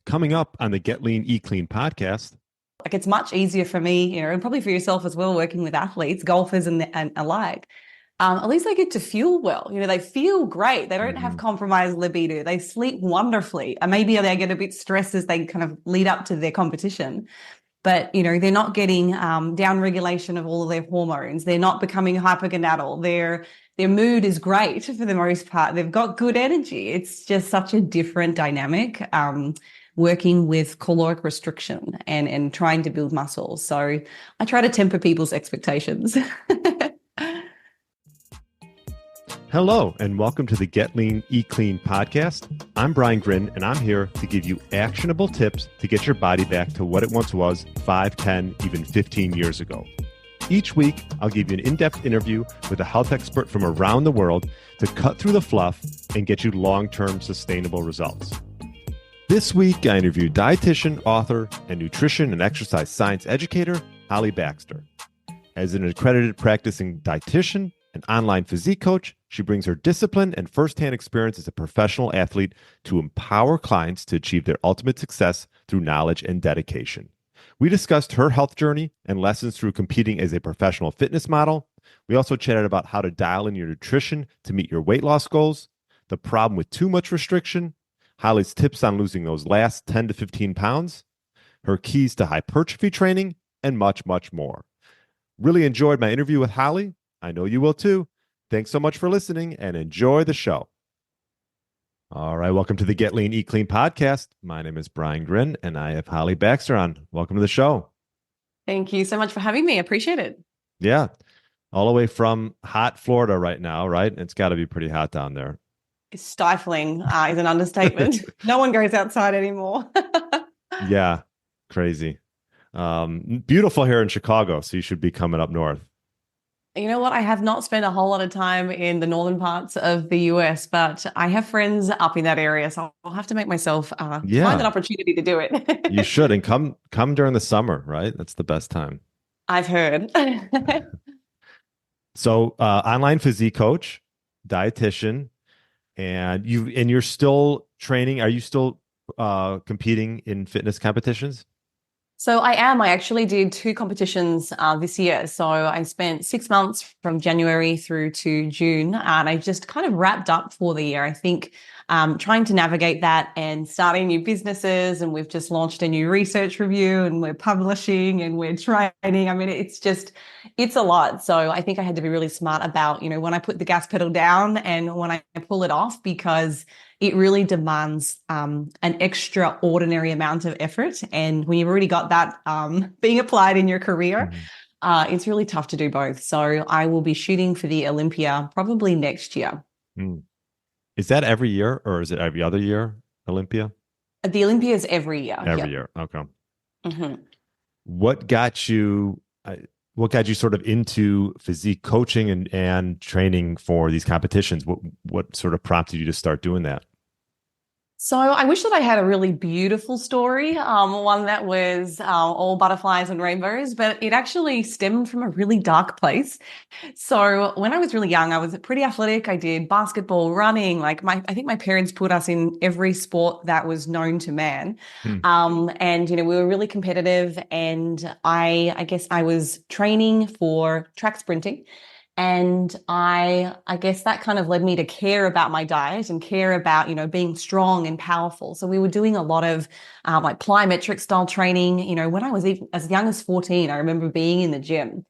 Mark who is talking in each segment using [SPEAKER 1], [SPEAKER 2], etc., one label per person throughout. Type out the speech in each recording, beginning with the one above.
[SPEAKER 1] Coming up on the Get Lean, Eat Clean podcast.
[SPEAKER 2] Like it's much easier for me, and probably for yourself as well, working with athletes, golfers and alike. At least they get to fuel well. They feel great. They don't have compromised libido. They sleep wonderfully. And maybe they get a bit stressed as they kind of lead up to their competition. But, they're not getting down regulation of all of their hormones. They're not becoming hypergonadal. Their mood is great for the most part. They've got good energy. It's just such a different dynamic. Working with caloric restriction and trying to build muscle. So I try to temper people's expectations.
[SPEAKER 1] Hello, and welcome to the Get Lean, Eat Clean podcast. I'm Brian Grin, and I'm here to give you actionable tips to get your body back to what it once was 5, 10, even 15 years ago. Each week, I'll give you an in-depth interview with a health expert from around the world to cut through the fluff and get you long-term sustainable results. This week, I interviewed dietitian, author, and nutrition and exercise science educator, Holly Baxter. As an accredited practicing dietitian and online physique coach, she brings her discipline and firsthand experience as a professional athlete to empower clients to achieve their ultimate success through knowledge and dedication. We discussed her health journey and lessons through competing as a professional fitness model. We also chatted about how to dial in your nutrition to meet your weight loss goals, the problem with too much restriction, Holly's tips on losing those last 10 to 15 pounds, her keys to hypertrophy training, and much, much more. Really enjoyed my interview with Holly. I know you will too. Thanks so much for listening and enjoy the show. All right, welcome to the Get Lean, Eat Clean podcast. My name is Brian Grin, and I have Holly Baxter on. Welcome to the show.
[SPEAKER 2] Thank you so much for having me. I appreciate it.
[SPEAKER 1] Yeah, all the way from hot Florida right now, right? It's got to be pretty hot down there.
[SPEAKER 2] Stifling is an understatement. No one goes outside anymore.
[SPEAKER 1] Yeah, crazy. Beautiful here in Chicago, so you should be coming up north.
[SPEAKER 2] You know what? I have not spent a whole lot of time in the northern parts of the US, but I have friends up in that area, so I'll have to make myself find an opportunity to do it.
[SPEAKER 1] You should, and come during the summer, right? That's the best time.
[SPEAKER 2] I've heard.
[SPEAKER 1] So, online physique coach, dietitian. And you're still training. Are you still competing in fitness competitions?
[SPEAKER 2] So I am. I actually did 2 competitions this year. So I spent 6 months from January through to June, and I just kind of wrapped up for the year. I think trying to navigate that and starting new businesses, and we've just launched a new research review, and we're publishing and we're training. I mean, it's a lot. So I think I had to be really smart about, when I put the gas pedal down and when I pull it off, because it really demands an extraordinary amount of effort. And when you've already got that being applied in your career, it's really tough to do both. So I will be shooting for the Olympia probably next year.
[SPEAKER 1] Is that every year or is it every other year, Olympia?
[SPEAKER 2] The Olympia is every year.
[SPEAKER 1] Every year. Okay.
[SPEAKER 2] Mm-hmm.
[SPEAKER 1] What got you sort of into physique coaching and training for these competitions? What sort of prompted you to start doing that?
[SPEAKER 2] So I wish that I had a really beautiful story, one that was all butterflies and rainbows, but it actually stemmed from a really dark place. So when I was really young, I was pretty athletic. I did basketball, running. I think my parents put us in every sport that was known to man. And, we were really competitive, and I guess I was training for track sprinting. And I guess that kind of led me to care about my diet and care about, being strong and powerful. So we were doing a lot of plyometric style training. When I was even as young as 14, I remember being in the gym.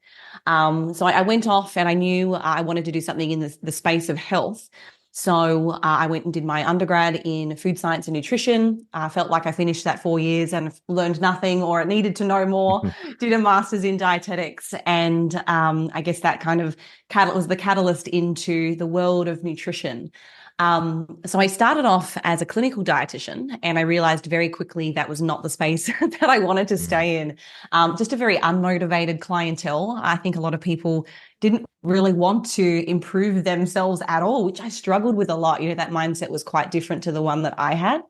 [SPEAKER 2] So I went off and I knew I wanted to do something in the space of health. So I went and did my undergrad in food science and nutrition. I felt like I finished that 4 years and learned nothing or needed to know more. Did a master's in dietetics. And I guess that kind of was the catalyst into the world of nutrition. So I started off as a clinical dietitian, and I realized very quickly that was not the space that I wanted to stay in. Just a very unmotivated clientele. I think a lot of people, didn't really want to improve themselves at all, which I struggled with a lot. That mindset was quite different to the one that I had.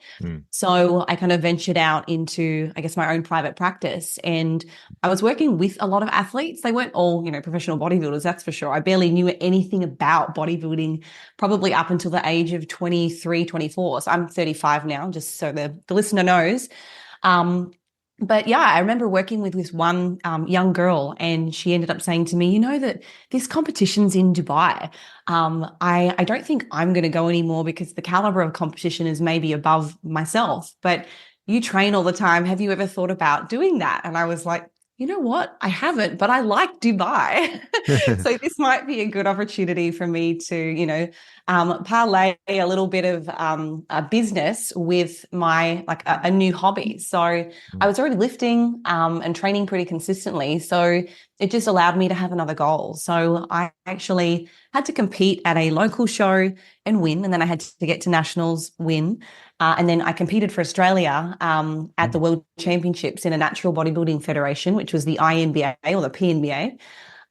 [SPEAKER 2] So I kind of ventured out into, I guess, my own private practice, and I was working with a lot of athletes. They weren't all, professional bodybuilders, that's for sure. I barely knew anything about bodybuilding probably up until the age of 23, 24. So I'm 35 now, just so the listener knows. But yeah, I remember working with this one young girl, and she ended up saying to me, that this competition's in Dubai. I don't think I'm going to go anymore because the caliber of competition is maybe above myself, but you train all the time. Have you ever thought about doing that? And I was like, you know what? I haven't, but I like Dubai. So this might be a good opportunity for me to, parlay a little bit of a business with my a new hobby. So I was already lifting and training pretty consistently. So it just allowed me to have another goal. So I actually had to compete at a local show and win. And then I had to get to nationals, win. And then I competed for Australia at the World Championships in a natural bodybuilding federation, which was the INBA or the PNBA,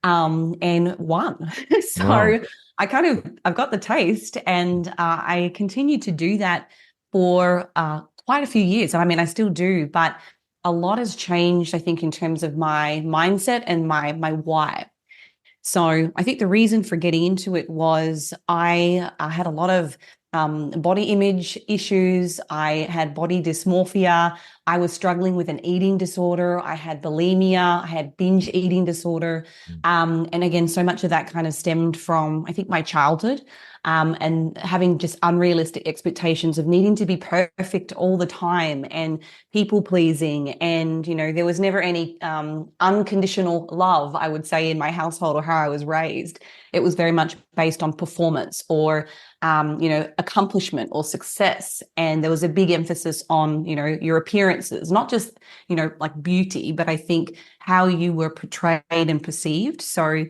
[SPEAKER 2] and won. So wow. I've got the taste, and I continued to do that for quite a few years. I mean, I still do, but a lot has changed, I think, in terms of my mindset and my why. So I think the reason for getting into it was I had a lot of body image issues. I had body dysmorphia. I was struggling with an eating disorder. I had bulimia. I had binge eating disorder. And again, so much of that kind of stemmed from, I think, my childhood, and having just unrealistic expectations of needing to be perfect all the time and people pleasing. And, there was never any unconditional love, I would say, in my household or how I was raised. It was very much based on performance or accomplishment or success. And there was a big emphasis on, your appearances, not just, like beauty, but I think how you were portrayed and perceived. So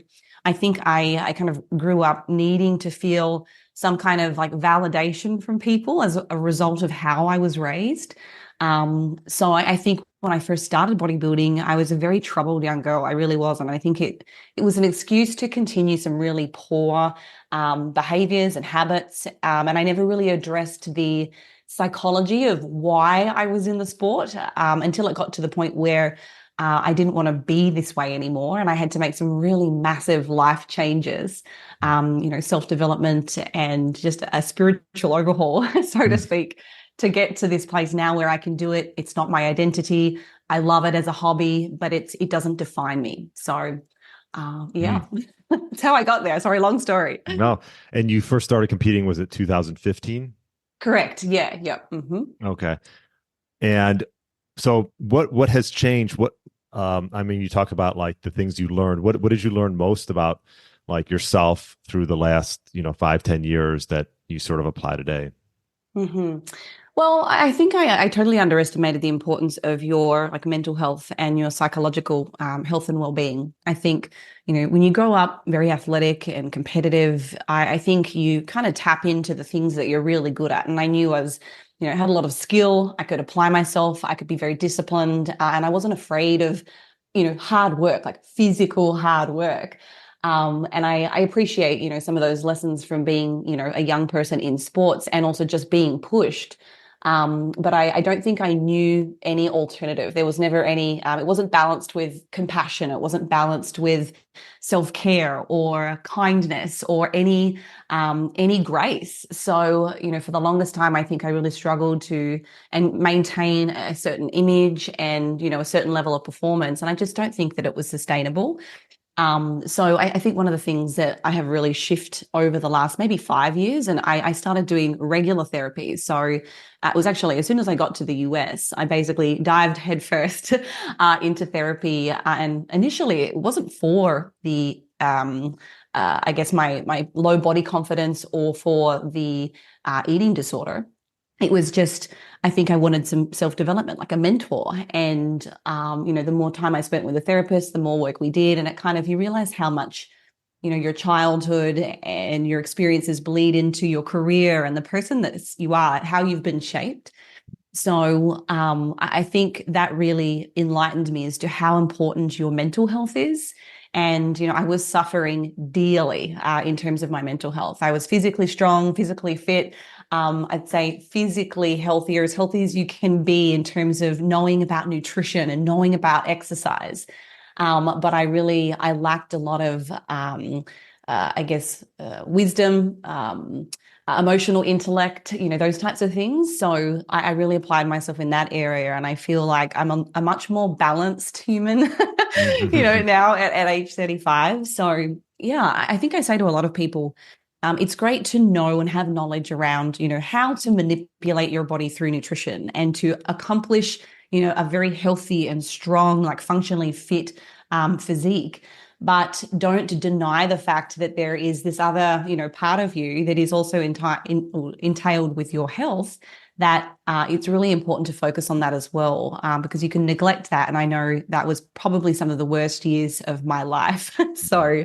[SPEAKER 2] I think I kind of grew up needing to feel some kind of like validation from people as a result of how I was raised. So I think when I first started bodybuilding, I was a very troubled young girl. I really was. And I think it was an excuse to continue some really poor behaviors and habits. And I never really addressed the psychology of why I was in the sport until it got to the point where I didn't want to be this way anymore. And I had to make some really massive life changes, self-development and just a spiritual overhaul, so to speak, to get to this place now where I can do it. It's not my identity. I love it as a hobby, but it doesn't define me. So, that's how I got there. Sorry, long story.
[SPEAKER 1] No. And you first started competing, was it 2015?
[SPEAKER 2] Correct. Yeah. Yep. Mm-hmm.
[SPEAKER 1] Okay. And so what has changed? You talk about like the things you learned. What did you learn most about like yourself through the last, 5-10 years that you sort of apply today?
[SPEAKER 2] Mm-hmm. Well, I think I totally underestimated the importance of your like mental health and your psychological health and well-being. I think, when you grow up very athletic and competitive, I think you kind of tap into the things that you're really good at. And I knew I was, had a lot of skill. I could apply myself. I could be very disciplined, and I wasn't afraid of, hard work, like physical hard work. And I appreciate, some of those lessons from being, a young person in sports and also just being pushed. But I don't think I knew any alternative. There was never any, it wasn't balanced with compassion. It wasn't balanced with self-care or kindness or any grace. So, for the longest time, I think I really struggled to and maintain a certain image and, a certain level of performance. And I just don't think that it was sustainable. So I think one of the things that I have really shifted over the last maybe 5 years, and I started doing regular therapies. So it was actually, as soon as I got to the US, I basically dived headfirst into therapy. And initially it wasn't for the, I guess my low body confidence or for the eating disorder. It was just, I think I wanted some self-development, like a mentor. And, the more time I spent with a therapist, the more work we did. And it kind of, you realize how much, your childhood and your experiences bleed into your career and the person that you are, how you've been shaped. So I think that really enlightened me as to how important your mental health is And, I was suffering dearly in terms of my mental health. I was physically strong, physically fit. I'd say physically healthy as you can be in terms of knowing about nutrition and knowing about exercise. But I lacked a lot of, wisdom, emotional intellect, those types of things. So I really applied myself in that area. And I feel like I'm a much more balanced human, now at age 35. So yeah, I think I say to a lot of people, it's great to know and have knowledge around, how to manipulate your body through nutrition and to accomplish, a very healthy and strong, like functionally fit physique. But don't deny the fact that there is this other, part of you that is also entailed with your health, that it's really important to focus on that as well, because you can neglect that. And I know that was probably some of the worst years of my life. So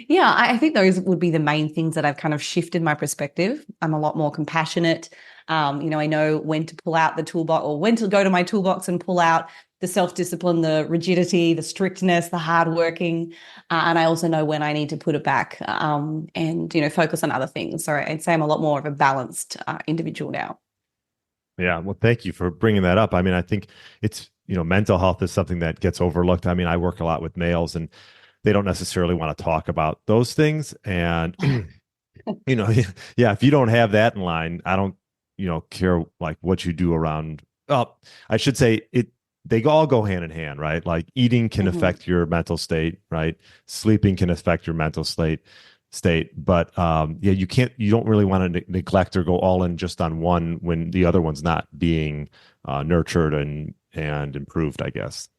[SPEAKER 2] yeah, I think those would be the main things that I've kind of shifted my perspective. I'm a lot more compassionate. I know when to pull out the toolbox or when to go to my toolbox and pull out the self-discipline, the rigidity, the strictness, the hard working. And I also know when I need to put it back and, focus on other things. So I'd say I'm a lot more of a balanced individual now.
[SPEAKER 1] Yeah. Well, thank you for bringing that up. I mean, I think it's, mental health is something that gets overlooked. I mean, I work a lot with males and they don't necessarily want to talk about those things. And, yeah, if you don't have that in line, I don't, care like what you do around, I should say they all go hand in hand, right? Like eating can affect your mental state, right? Sleeping can affect your mental state. But you don't really want to neglect or go all in just on one when the other one's not being nurtured and improved, I guess.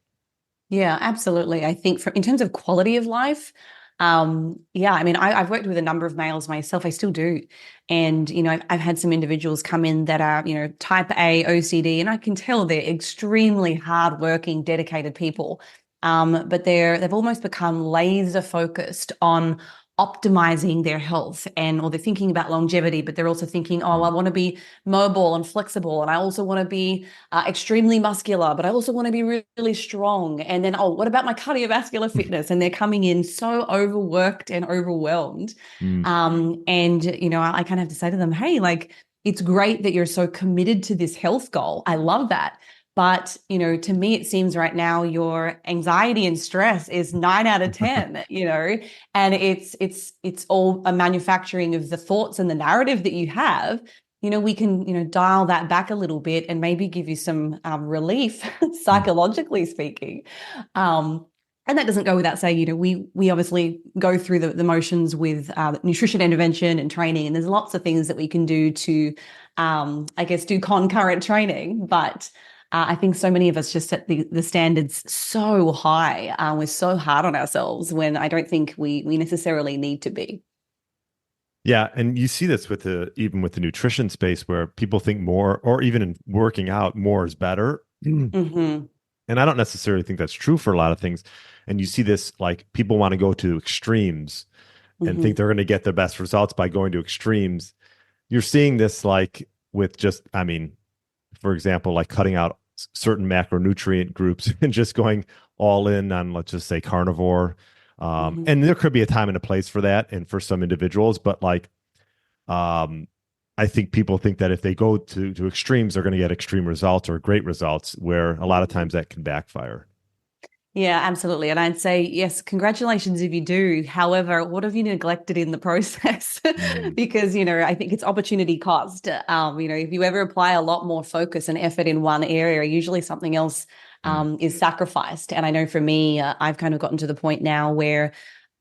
[SPEAKER 2] Yeah, absolutely. I think in terms of quality of life, I mean, I've worked with a number of males myself. I still do. And, I've had some individuals come in that are, type A OCD, and I can tell they're extremely hardworking, dedicated people. But they've almost become laser focused on optimizing their health or they're thinking about longevity, but they're also thinking, oh, I want to be mobile and flexible. And I also want to be extremely muscular, but I also want to be really strong. And then, oh, what about my cardiovascular fitness? And they're coming in so overworked and overwhelmed. I kind of have to say to them, hey, like, it's great that you're so committed to this health goal. I love that. But, to me, it seems right now your anxiety and stress is 9 out of 10, and it's all a manufacturing of the thoughts and the narrative that you have. We can, dial that back a little bit and maybe give you some relief, psychologically speaking. And that doesn't go without saying, we obviously go through the motions with nutrition intervention and training, and there's lots of things that we can do to, do concurrent training. But I think so many of us just set the standards so high. We're so hard on ourselves when I don't think we necessarily need to be.
[SPEAKER 1] Yeah, and you see this even with the nutrition space where people think more, or even in working out, more is better.
[SPEAKER 2] Mm-hmm.
[SPEAKER 1] And I don't necessarily think that's true for a lot of things. And you see this, like, people want to go to extremes and think they're going to get the best results by going to extremes. You're seeing this like with just, I mean, for example, like cutting out certain macronutrient groups and just going all in on, let's just say, carnivore. And there could be a time and a place for that and for some individuals, but like, I think people think that if they go to extremes, they're going to get extreme results or great results, where a lot of times that can backfire.
[SPEAKER 2] Yeah, absolutely. And I'd say, yes, congratulations if you do. However, what have you neglected in the process? Because, I think it's opportunity cost. If you ever apply a lot more focus and effort in one area, usually something else is sacrificed. And I know for me, I've kind of gotten to the point now where,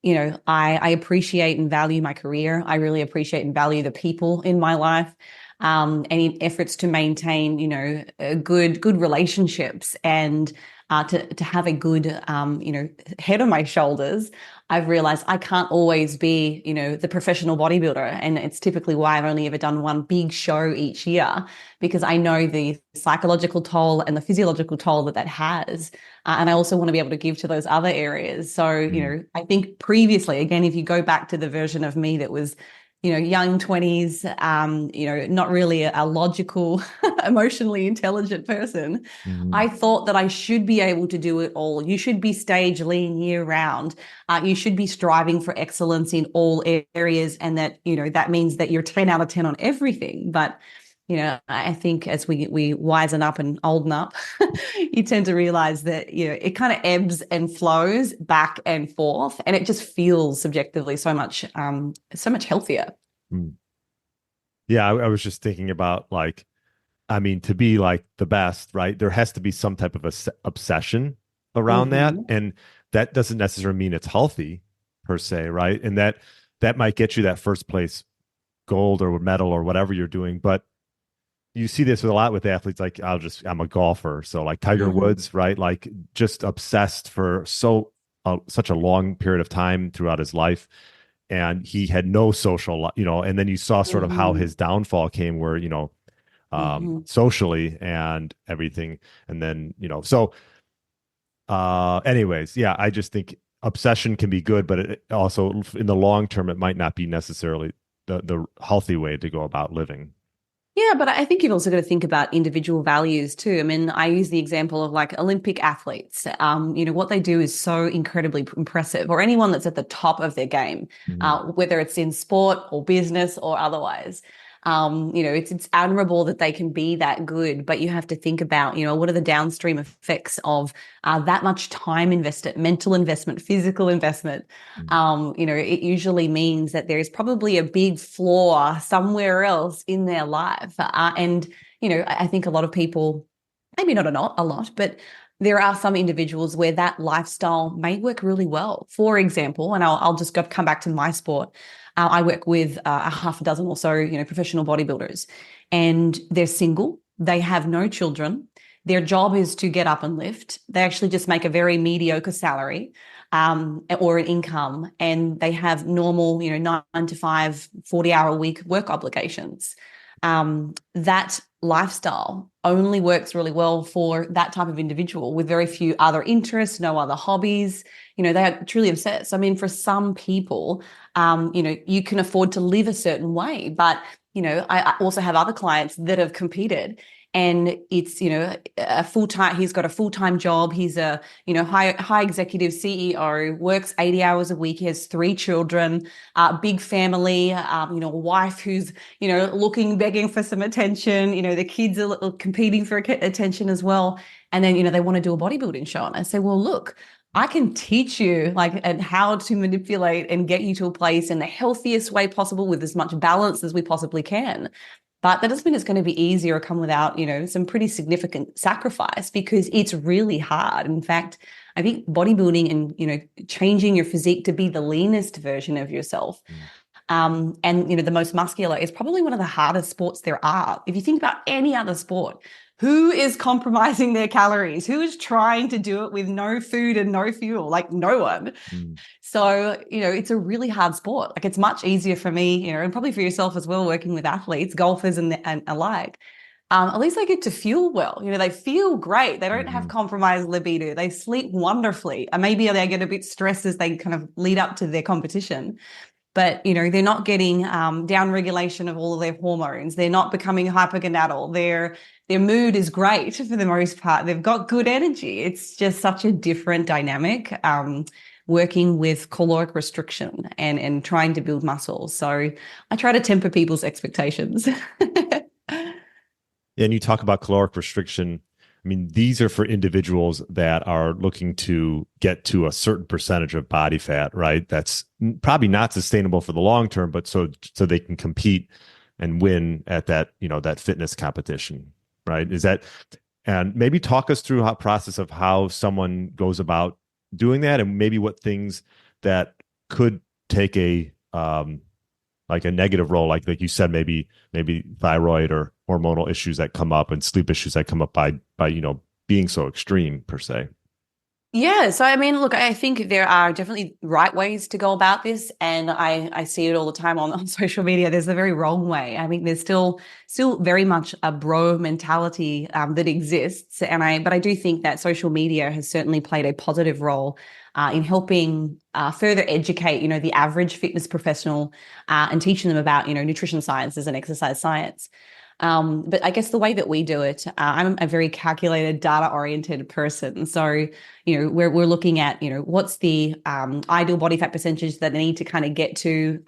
[SPEAKER 2] I appreciate and value my career. I really appreciate and value the people in my life. And in efforts to maintain, good relationships and to have a good, head on my shoulders, I've realized I can't always be, the professional bodybuilder. And it's typically why I've only ever done one big show each year, because I know the psychological toll and the physiological toll that has. And I also want to be able to give to those other areas. So, I think previously, again, if you go back to the version of me that was young 20s, not really a logical, emotionally intelligent person.
[SPEAKER 1] Mhm.
[SPEAKER 2] I thought that I should be able to do it all. You should be stage lean year round. You should be striving for excellence in all areas. And that, that means that you're 10 out of 10 on everything. But, I think as we wisen up and olden up, you tend to realize that, it kind of ebbs and flows back and forth, and it just feels subjectively so much healthier.
[SPEAKER 1] Mm. Yeah, I was just thinking about like, I mean, to be like the best, right? There has to be some type of obsession around that,
[SPEAKER 2] Hmm.
[SPEAKER 1] and that doesn't necessarily mean it's healthy per se, right? And that might get you that first place gold or medal or whatever you're doing, but you see this with a lot with athletes. Like I'm a golfer, so like Tiger
[SPEAKER 2] Hmm.
[SPEAKER 1] Woods, right? Like just obsessed for such a long period of time throughout his life, and he had no social, and then you saw sort of how
[SPEAKER 2] Hmm.
[SPEAKER 1] his downfall came, where
[SPEAKER 2] Hmm.
[SPEAKER 1] socially and everything, and then so anyways, yeah, I just think obsession can be good, but it also in the long term it might not be necessarily the healthy way to go about living.
[SPEAKER 2] Yeah, but I think you've also got to think about individual values too. I mean, I use the example of like Olympic athletes. What they do is so incredibly impressive, or anyone that's at the top of their game,
[SPEAKER 1] Mhm.
[SPEAKER 2] whether it's in sport or business or otherwise. It's admirable that they can be that good, but you have to think about, what are the downstream effects of that much time invested, mental investment, physical investment. It usually means that there is probably a big flaw somewhere else in their life. And, I think a lot of people, maybe not a lot, but there are some individuals where that lifestyle may work really well. For example, and I'll just come back to my sport. I work with a half a dozen or so, professional bodybuilders, and they're single. They have no children. Their job is to get up and lift. They actually just make a very mediocre salary or an income, and they have normal, 9 to 5, 40-hour a week work obligations. That lifestyle only works really well for that type of individual with very few other interests, no other hobbies. They are truly obsessed. I mean, for some people, you can afford to live a certain way, but I also have other clients that have competed, and it's a full-time. He's got a full-time job. He's a high executive CEO, works 80 hours a week. He has 3 children, big family. A wife who's looking, begging for some attention. The kids are competing for attention as well. And then they want to do a bodybuilding show, and I say, well, look. I can teach you like and how to manipulate and get you to a place in the healthiest way possible with as much balance as we possibly can. But that doesn't mean it's going to be easy or come without, some pretty significant sacrifice, because it's really hard. In fact, I think bodybuilding and, changing your physique to be the leanest version of yourself, and the most muscular is probably one of the hardest sports there are. If you think about any other sport, who is compromising their calories? Who is trying to do it with no food and no fuel? Like no one.
[SPEAKER 1] Mm.
[SPEAKER 2] So, it's a really hard sport. Like it's much easier for me, and probably for yourself as well, working with athletes, golfers and alike. At least they get to fuel well. They feel great. They don't have
[SPEAKER 1] Mhm.
[SPEAKER 2] compromised libido. They sleep wonderfully. And maybe they get a bit stressed as they kind of lead up to their competition. But, they're not getting down regulation of all of their hormones. They're not becoming hypergonadal. Their mood is great for the most part. They've got good energy. It's just such a different dynamic. Working with caloric restriction and trying to build muscle. So I try to temper people's expectations.
[SPEAKER 1] And you talk about caloric restriction. I mean, these are for individuals that are looking to get to a certain percentage of body fat, right? That's probably not sustainable for the long term, but so they can compete and win at that, that fitness competition, right? And maybe talk us through how process of how someone goes about doing that, and maybe what things that could take a like a negative role, like you said, maybe thyroid or hormonal issues that come up and sleep issues that come up by being so extreme per se.
[SPEAKER 2] Yeah, so I mean, look, I think there are definitely right ways to go about this, and I see it all the time on social media. There's a very wrong way. I think there's still very much a bro mentality that exists, but I do think that social media has certainly played a positive role in helping further educate, the average fitness professional and teaching them about, nutrition sciences and exercise science. But I guess the way that we do it, I'm a very calculated, data-oriented person. So, we're looking at, what's the ideal body fat percentage that they need to kind of get to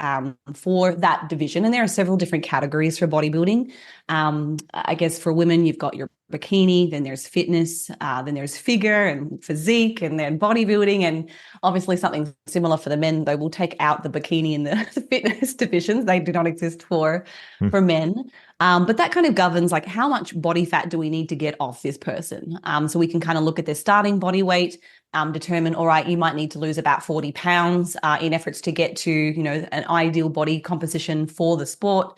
[SPEAKER 2] for that division. And there are several different categories for bodybuilding. I guess for women, you've got your bikini, then there's fitness, then there's figure and physique, and then bodybuilding, and obviously something similar for the men, though we'll take out the bikini and the fitness divisions. They do not exist for men. But that kind of governs like how much body fat do we need to get off this person. So we can kind of look at their starting body weight, determine, all right, you might need to lose about 40 pounds in efforts to get to, an ideal body composition for the sport.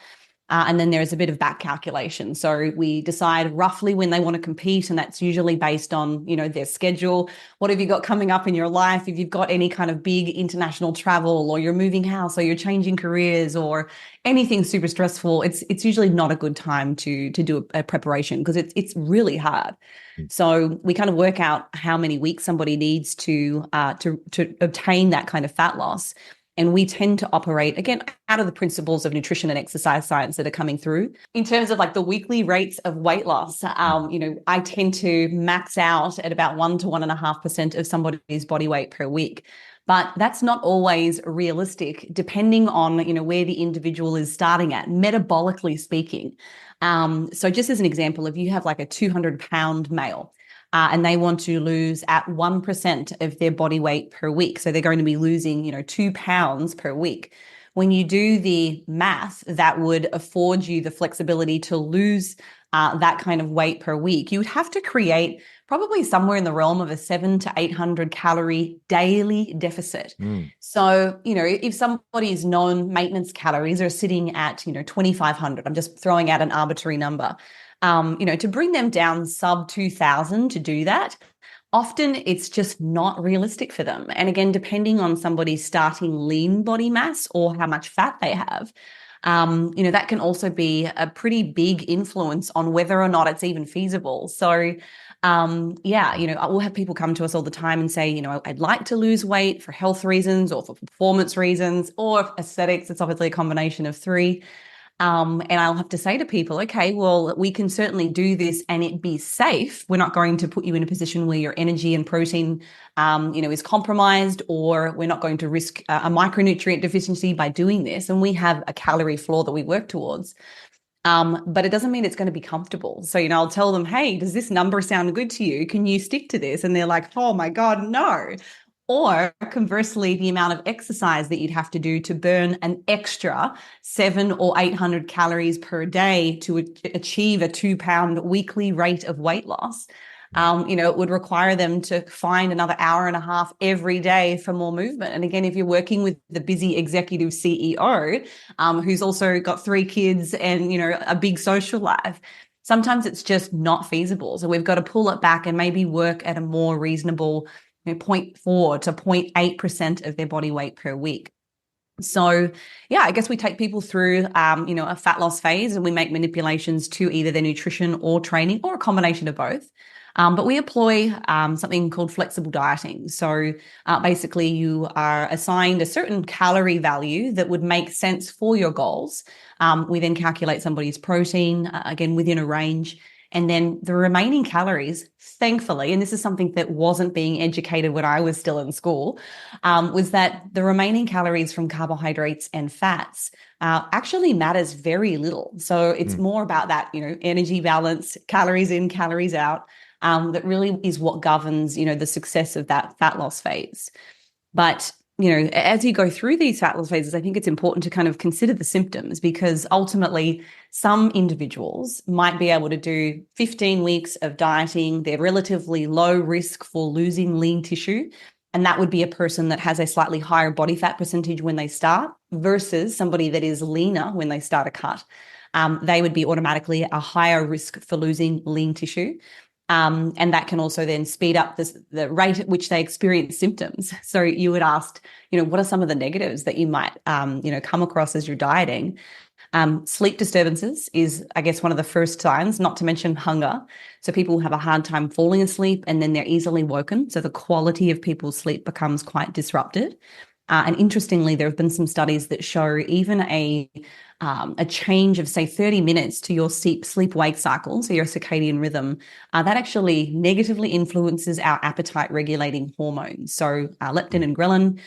[SPEAKER 2] And then there's a bit of back calculation. So we decide roughly when they want to compete, and that's usually based on, their schedule. What have you got coming up in your life? If you've got any kind of big international travel, or you're moving house, or you're changing careers, or anything super stressful, it's usually not a good time to do a preparation, because it's really hard. So we kind of work out how many weeks somebody needs to obtain that kind of fat loss. And we tend to operate, again, out of the principles of nutrition and exercise science that are coming through. In terms of like the weekly rates of weight loss, I tend to max out at about 1 to 1.5% of somebody's body weight per week. But that's not always realistic, depending on, where the individual is starting at, metabolically speaking. So just as an example, if you have like a 200-pound male, and they want to lose at 1% of their body weight per week. So they're going to be losing, 2 pounds per week. When you do the math, that would afford you the flexibility to lose that kind of weight per week. You would have to create probably somewhere in the realm of a 700 to 800 calorie daily deficit. So, if somebody's known maintenance calories are sitting at, 2,500, I'm just throwing out an arbitrary number. To bring them down sub 2,000 to do that, often it's just not realistic for them. And again, depending on somebody's starting lean body mass or how much fat they have, that can also be a pretty big influence on whether or not it's even feasible. So, we'll have people come to us all the time and say, I'd like to lose weight for health reasons or for performance reasons or aesthetics. It's obviously a combination of three. And I'll have to say to people, okay, well, we can certainly do this and it be safe. We're not going to put you in a position where your energy and protein, is compromised, or we're not going to risk a micronutrient deficiency by doing this. And we have a calorie floor that we work towards. But it doesn't mean it's going to be comfortable. So, I'll tell them, hey, does this number sound good to you? Can you stick to this? And they're like, oh my God, no. Or conversely, the amount of exercise that you'd have to do to burn an extra 700 or 800 calories per day to achieve a 2-pound weekly rate of weight loss. It would require them to find another hour and a half every day for more movement. And again, if you're working with the busy executive CEO, who's also got 3 kids and, a big social life, sometimes it's just not feasible. So we've got to pull it back and maybe work at a more reasonable 0.4 to 0.8% of their body weight per week. So, I guess we take people through, a fat loss phase, and we make manipulations to either their nutrition or training or a combination of both. But we employ something called flexible dieting. So basically you are assigned a certain calorie value that would make sense for your goals. We then calculate somebody's protein, again, within a range. And then the remaining calories, thankfully, and this is something that wasn't being educated when I was still in school, was that the remaining calories from carbohydrates and fats actually matters very little. So it's more about that, energy balance, calories in, calories out, that really is what governs, the success of that fat loss phase. But as you go through these fat loss phases, I think it's important to kind of consider the symptoms, because ultimately some individuals might be able to do 15 weeks of dieting. They're relatively low risk for losing lean tissue. And that would be a person that has a slightly higher body fat percentage when they start versus somebody that is leaner when they start a cut. They would be automatically a higher risk for losing lean tissue. And that can also then speed up the rate at which they experience symptoms. So you had asked, what are some of the negatives that you might, come across as you're dieting? Sleep disturbances is, I guess, one of the first signs, not to mention hunger. So people have a hard time falling asleep and then they're easily woken. So the quality of people's sleep becomes quite disrupted. And interestingly, there have been some studies that show even a change of, say, 30 minutes to your sleep-wake cycle, so your circadian rhythm, that actually negatively influences our appetite-regulating hormones. So leptin and ghrelin,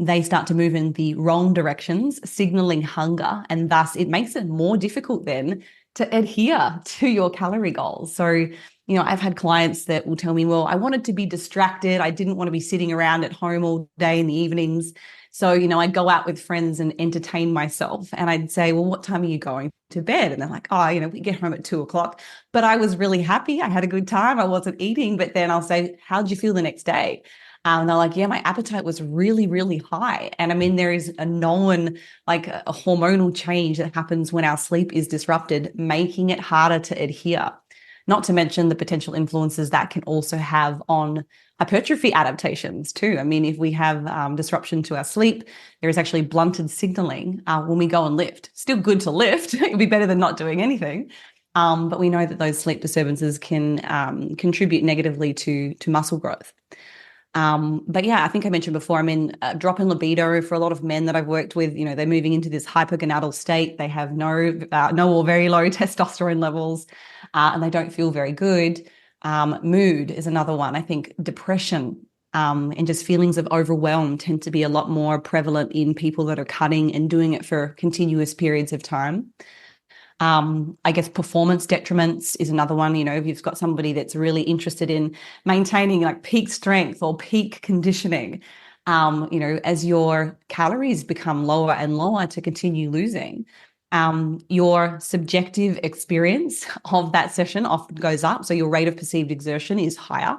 [SPEAKER 2] they start to move in the wrong directions, signaling hunger, and thus it makes it more difficult then to adhere to your calorie goals. So, I've had clients that will tell me, well, I wanted to be distracted. I didn't want to be sitting around at home all day in the evenings. So, I'd go out with friends and entertain myself. And I'd say, well, what time are you going to bed? And they're like, oh, we get home at 2:00. But I was really happy. I had a good time. I wasn't eating. But then I'll say, how'd you feel the next day? And they're like, yeah, my appetite was really, really high. And I mean, there is a known, like a hormonal change that happens when our sleep is disrupted, making it harder to adhere. Not to mention the potential influences that can also have on hypertrophy adaptations too. I mean, if we have disruption to our sleep, there is actually blunted signaling when we go and lift. Still good to lift. It'd be better than not doing anything. But we know that those sleep disturbances can contribute negatively to muscle growth. But yeah, I think I mentioned before, a drop in libido for a lot of men that I've worked with, they're moving into this hypergonadal state. They have no or very low testosterone levels, and they don't feel very good. Mood is another one. I think depression, and just feelings of overwhelm tend to be a lot more prevalent in people that are cutting and doing it for continuous periods of time. I guess performance detriments is another one. If you've got somebody that's really interested in maintaining like peak strength or peak conditioning, as your calories become lower and lower to continue losing, your subjective experience of that session often goes up. So your rate of perceived exertion is higher.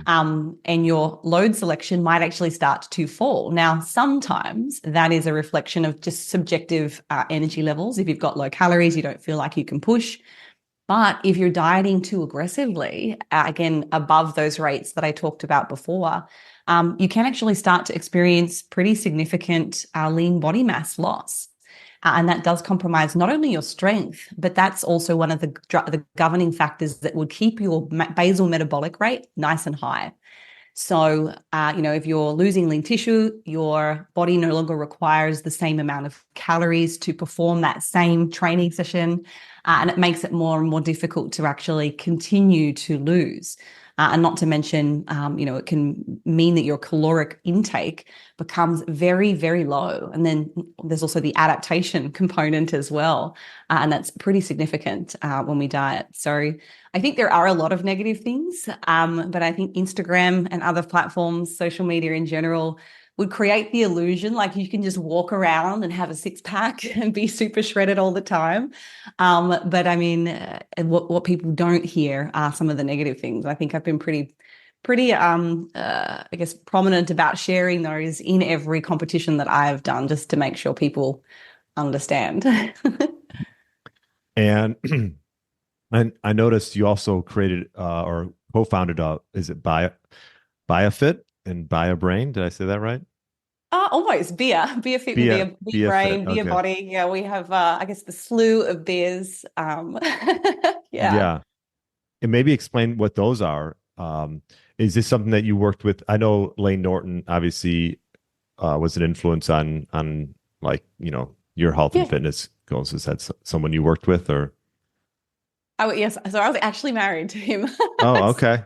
[SPEAKER 2] And your load selection might actually start to fall. Now, sometimes that is a reflection of just subjective energy levels. If you've got low calories, you don't feel like you can push. But if you're dieting too aggressively, again, above those rates that I talked about before, you can actually start to experience pretty significant lean body mass loss. And that does compromise not only your strength, but that's also one of the governing factors that would keep your basal metabolic rate nice and high. So, if you're losing lean tissue, your body no longer requires the same amount of calories to perform that same training session. And it makes it more and more difficult to actually continue to lose. And not to mention, it can mean that your caloric intake becomes very, very low. And then there's also the adaptation component as well. And that's pretty significant when we diet. So I think there are a lot of negative things, but I think Instagram and other platforms, social media in general, would create the illusion like you can just walk around and have a six-pack and be super shredded all the time. But I mean, what people don't hear are some of the negative things. I think I've been pretty I guess prominent about sharing those in every competition that I've done, just to make sure people understand.
[SPEAKER 1] And I noticed you also created or co-founded is it BiaFit and BiaBrain? Did I say that right?
[SPEAKER 2] Almost BiaFit, BiaBrain,
[SPEAKER 1] okay.
[SPEAKER 2] BiaBody. Yeah, we have I guess the slew of beers.
[SPEAKER 1] Yeah. And maybe explain what those are. Is this something that you worked with? I know Lane Norton obviously was an influence on like, your health and fitness goals. Is that someone you worked with or?
[SPEAKER 2] Oh, yes. So I was actually married to him.
[SPEAKER 1] Oh, okay.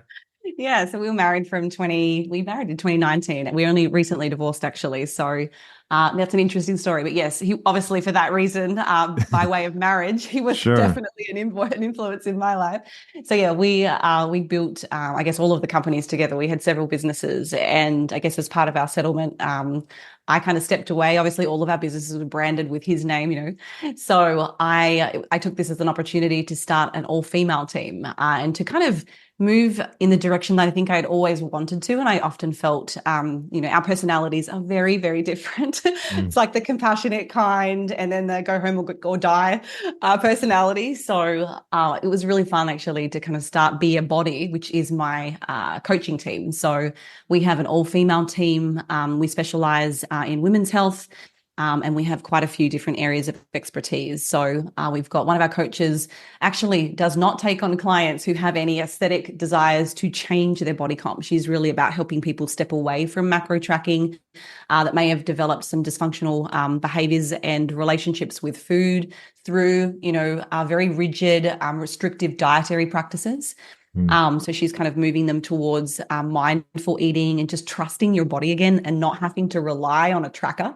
[SPEAKER 2] Yeah, so we married in 2019. We only recently divorced, actually. So that's an interesting story. But yes, he obviously, for that reason, by way of marriage, he was definitely an influence in my life. So yeah, we built, I guess, all of the companies together. We had several businesses, and I guess as part of our settlement, I kind of stepped away. Obviously, all of our businesses were branded with his name, So I took this as an opportunity to start an all-female team and to kind of move in the direction that I think I'd always wanted to. And I often felt, our personalities are very, very different.
[SPEAKER 1] Mm.
[SPEAKER 2] It's like the compassionate kind, and then the go home or die personality. So it was really fun actually to kind of start BiaBody, which is my coaching team. So we have an all-female team. We specialize in women's health. And we have quite a few different areas of expertise. So we've got one of our coaches actually does not take on clients who have any aesthetic desires to change their body comp. She's really about helping people step away from macro tracking that may have developed some dysfunctional behaviors and relationships with food through, very rigid, restrictive dietary practices. So she's kind of moving them towards mindful eating and just trusting your body again and not having to rely on a tracker.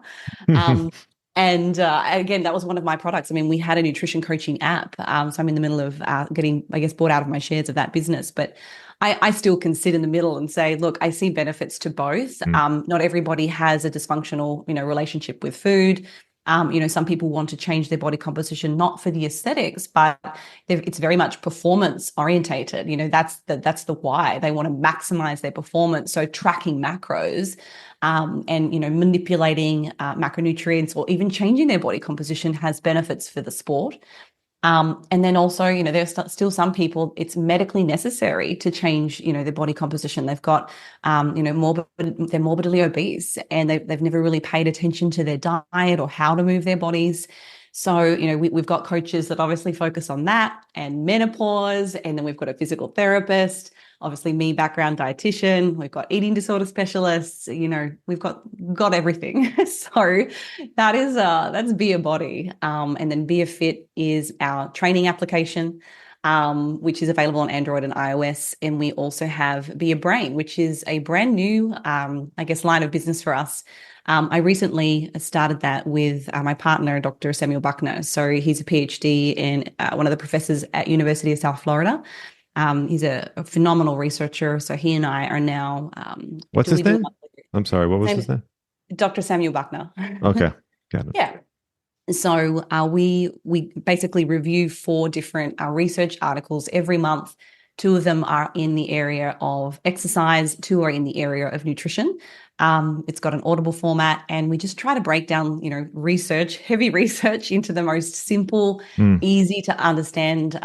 [SPEAKER 2] And again, that was one of my products. I mean, we had a nutrition coaching app. So I'm in the middle of getting, I guess, bought out of my shares of that business. But I still can sit in the middle and say, look, I see benefits to both. Not everybody has a dysfunctional, relationship with food. Some people want to change their body composition, not for the aesthetics, but it's very much performance orientated. That's the why. They want to maximize their performance. So tracking macros and manipulating macronutrients or even changing their body composition has benefits for the sport. And then also, there's still some people, it's medically necessary to change, their body composition. They've got, they're morbidly obese and they've never really paid attention to their diet or how to move their bodies. So, we've got coaches that obviously focus on that and menopause. And then we've got a physical therapist, obviously me, background dietitian. We've got eating disorder specialists, we've got everything. So that's BiaBody. And then BiaFit is our training application, which is available on Android and iOS. And we also have BiaBrain, which is a brand new, line of business for us. I recently started that with my partner, Dr. Samuel Buckner. So he's a PhD and one of the professors at University of South Florida. He's a phenomenal researcher. So he and I are now.
[SPEAKER 1] What's his name? I'm sorry. What was his name?
[SPEAKER 2] Dr. Samuel Buckner.
[SPEAKER 1] Okay. Got it.
[SPEAKER 2] Yeah. So we basically review 4 different research articles every month. 2 of them are in the area of exercise, 2 are in the area of nutrition. It's got an audible format, and we just try to break down, heavy research into the most simple, easy to understand,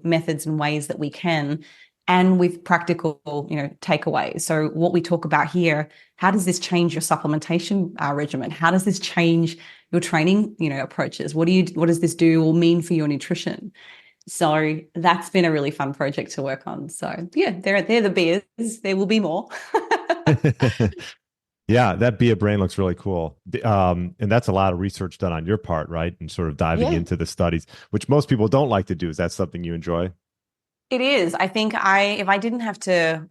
[SPEAKER 2] methods and ways that we can, and with practical, takeaways. So what we talk about here, how does this change your supplementation regimen? How does this change your training, approaches? What does this do or mean for your nutrition? So that's been a really fun project to work on. So yeah, they're the beers. There will be more.
[SPEAKER 1] Yeah, that BiaBrain looks really cool. And that's a lot of research done on your part, right? And sort of diving into the studies, which most people don't like to do. Is that something you enjoy?
[SPEAKER 2] It is. I think if I didn't have to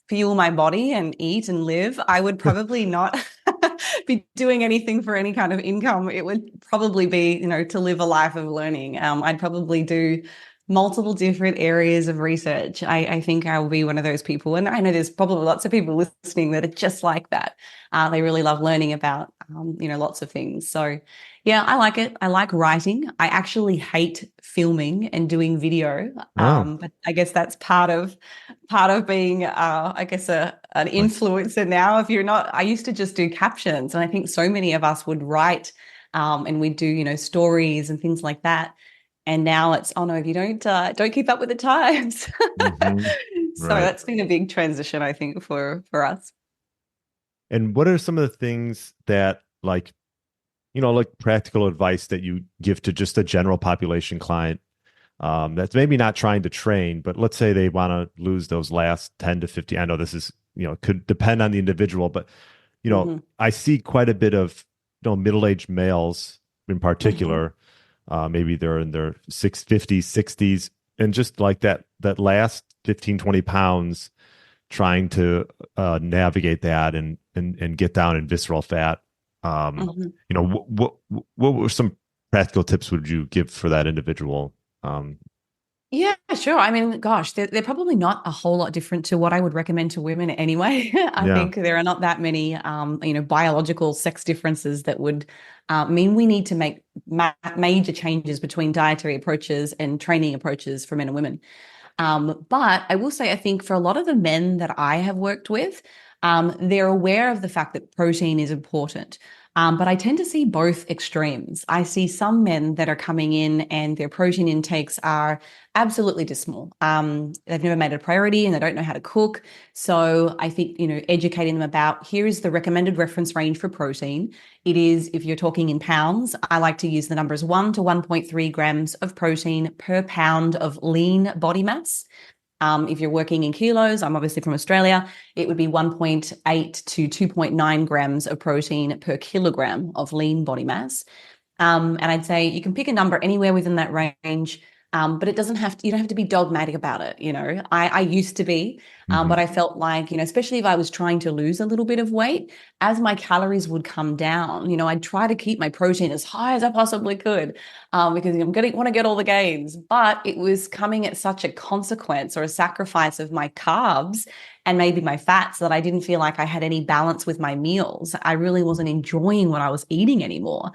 [SPEAKER 2] fuel my body and eat and live, I would probably not be doing anything for any kind of income. It would probably be, to live a life of learning. I'd probably do multiple different areas of research. I think I will be one of those people. And I know there's probably lots of people listening that are just like that. They really love learning about, lots of things. So yeah, I like it. I like writing. I actually hate filming and doing video. But I guess that's part of being, an influencer now. If you're not, I used to just do captions, and I think so many of us would write, and we'd do, stories and things like that. And now it's, oh no, if you don't keep up with the times. So that's been a big transition, I think, for us.
[SPEAKER 1] And what are some of the things that like practical advice that you give to just a general population client that's maybe not trying to train, but let's say they want to lose those last 10 to 50. I know this is, could depend on the individual, but, I see quite a bit of, middle-aged males in particular. Maybe they're in their 50s, 60s, and just like that last 15, 20 pounds trying to navigate that and get down in visceral fat. What were some practical tips would you give for that individual?
[SPEAKER 2] Yeah, sure. I mean, gosh, they're probably not a whole lot different to what I would recommend to women anyway. I think there are not that many, biological sex differences that would mean we need to make major changes between dietary approaches and training approaches for men and women. But I will say, I think for a lot of the men that I have worked with, they're aware of the fact that protein is important. But I tend to see both extremes. I see some men that are coming in and their protein intakes are absolutely dismal. They've never made it a priority and they don't know how to cook. So I think, educating them about here is the recommended reference range for protein. It is, if you're talking in pounds, I like to use the numbers 1 to 1.3 grams of protein per pound of lean body mass. If you're working in kilos, I'm obviously from Australia, it would be 1.8 to 2.9 grams of protein per kilogram of lean body mass. And I'd say you can pick a number anywhere within that range, but it doesn't have to, you don't have to be dogmatic about it. I used to be, but I felt like, especially if I was trying to lose a little bit of weight, as my calories would come down, I'd try to keep my protein as high as I possibly could, because want to get all the gains, but it was coming at such a consequence or a sacrifice of my carbs and maybe my fats that I didn't feel like I had any balance with my meals. I really wasn't enjoying what I was eating anymore.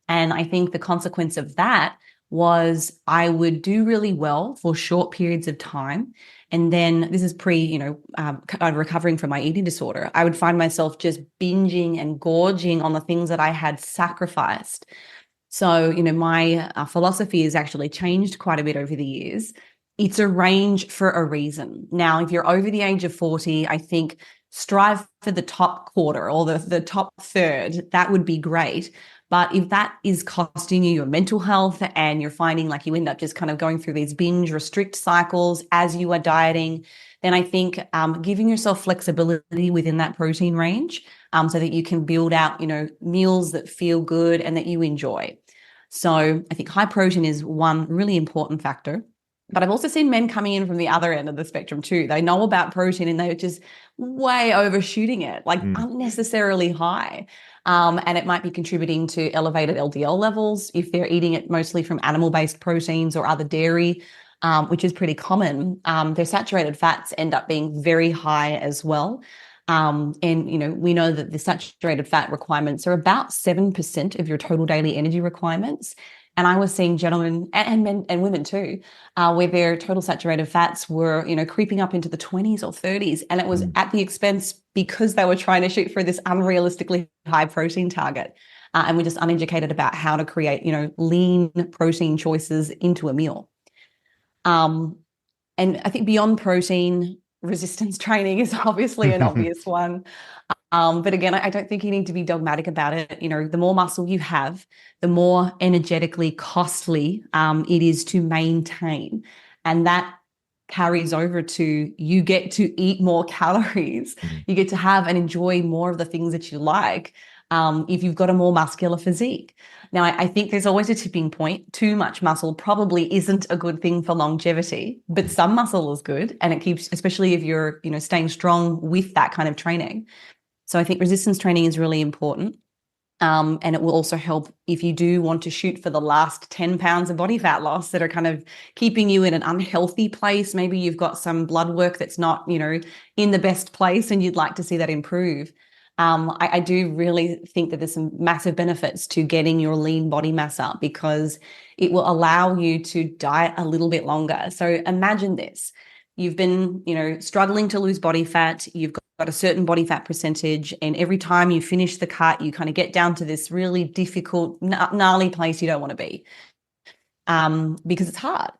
[SPEAKER 2] And I think the consequence of that was I would do really well for short periods of time. And then this is recovering from my eating disorder. I would find myself just binging and gorging on the things that I had sacrificed. So, my philosophy has actually changed quite a bit over the years. It's a range for a reason. Now, if you're over the age of 40, I think strive for the top quarter or the top third. That would be great. But if that is costing you your mental health and you're finding like you end up just kind of going through these binge restrict cycles as you are dieting, then I think giving yourself flexibility within that protein range so that you can build out, meals that feel good and that you enjoy. So I think high protein is one really important factor. But I've also seen men coming in from the other end of the spectrum too. They know about protein and they're just way overshooting it, like unnecessarily high. And it might be contributing to elevated LDL levels if they're eating it mostly from animal-based proteins or other dairy, which is pretty common. Their saturated fats end up being very high as well. And, we know that the saturated fat requirements are about 7% of your total daily energy requirements. And I was seeing gentlemen and men and women too, where their total saturated fats were, creeping up into the 20s or 30s. And it was at the expense because they were trying to shoot for this unrealistically high protein target. And we're just uneducated about how to create, lean protein choices into a meal. And I think beyond protein, resistance training is obviously an obvious one. But again, I don't think you need to be dogmatic about it. The more muscle you have, the more energetically costly it is to maintain. And that carries over to you get to eat more calories. You get to have and enjoy more of the things that you like if you've got a more muscular physique. Now, I think there's always a tipping point. Too much muscle probably isn't a good thing for longevity, but some muscle is good. And it keeps, especially if you're, staying strong with that kind of training. So I think resistance training is really important. And it will also help if you do want to shoot for the last 10 pounds of body fat loss that are kind of keeping you in an unhealthy place. Maybe you've got some blood work that's not, in the best place and you'd like to see that improve. I do really think that there's some massive benefits to getting your lean body mass up because it will allow you to diet a little bit longer. So imagine this. You've been, struggling to lose body fat. You've got a certain body fat percentage. And every time you finish the cut, you kind of get down to this really difficult, gnarly place you don't want to be because it's hard.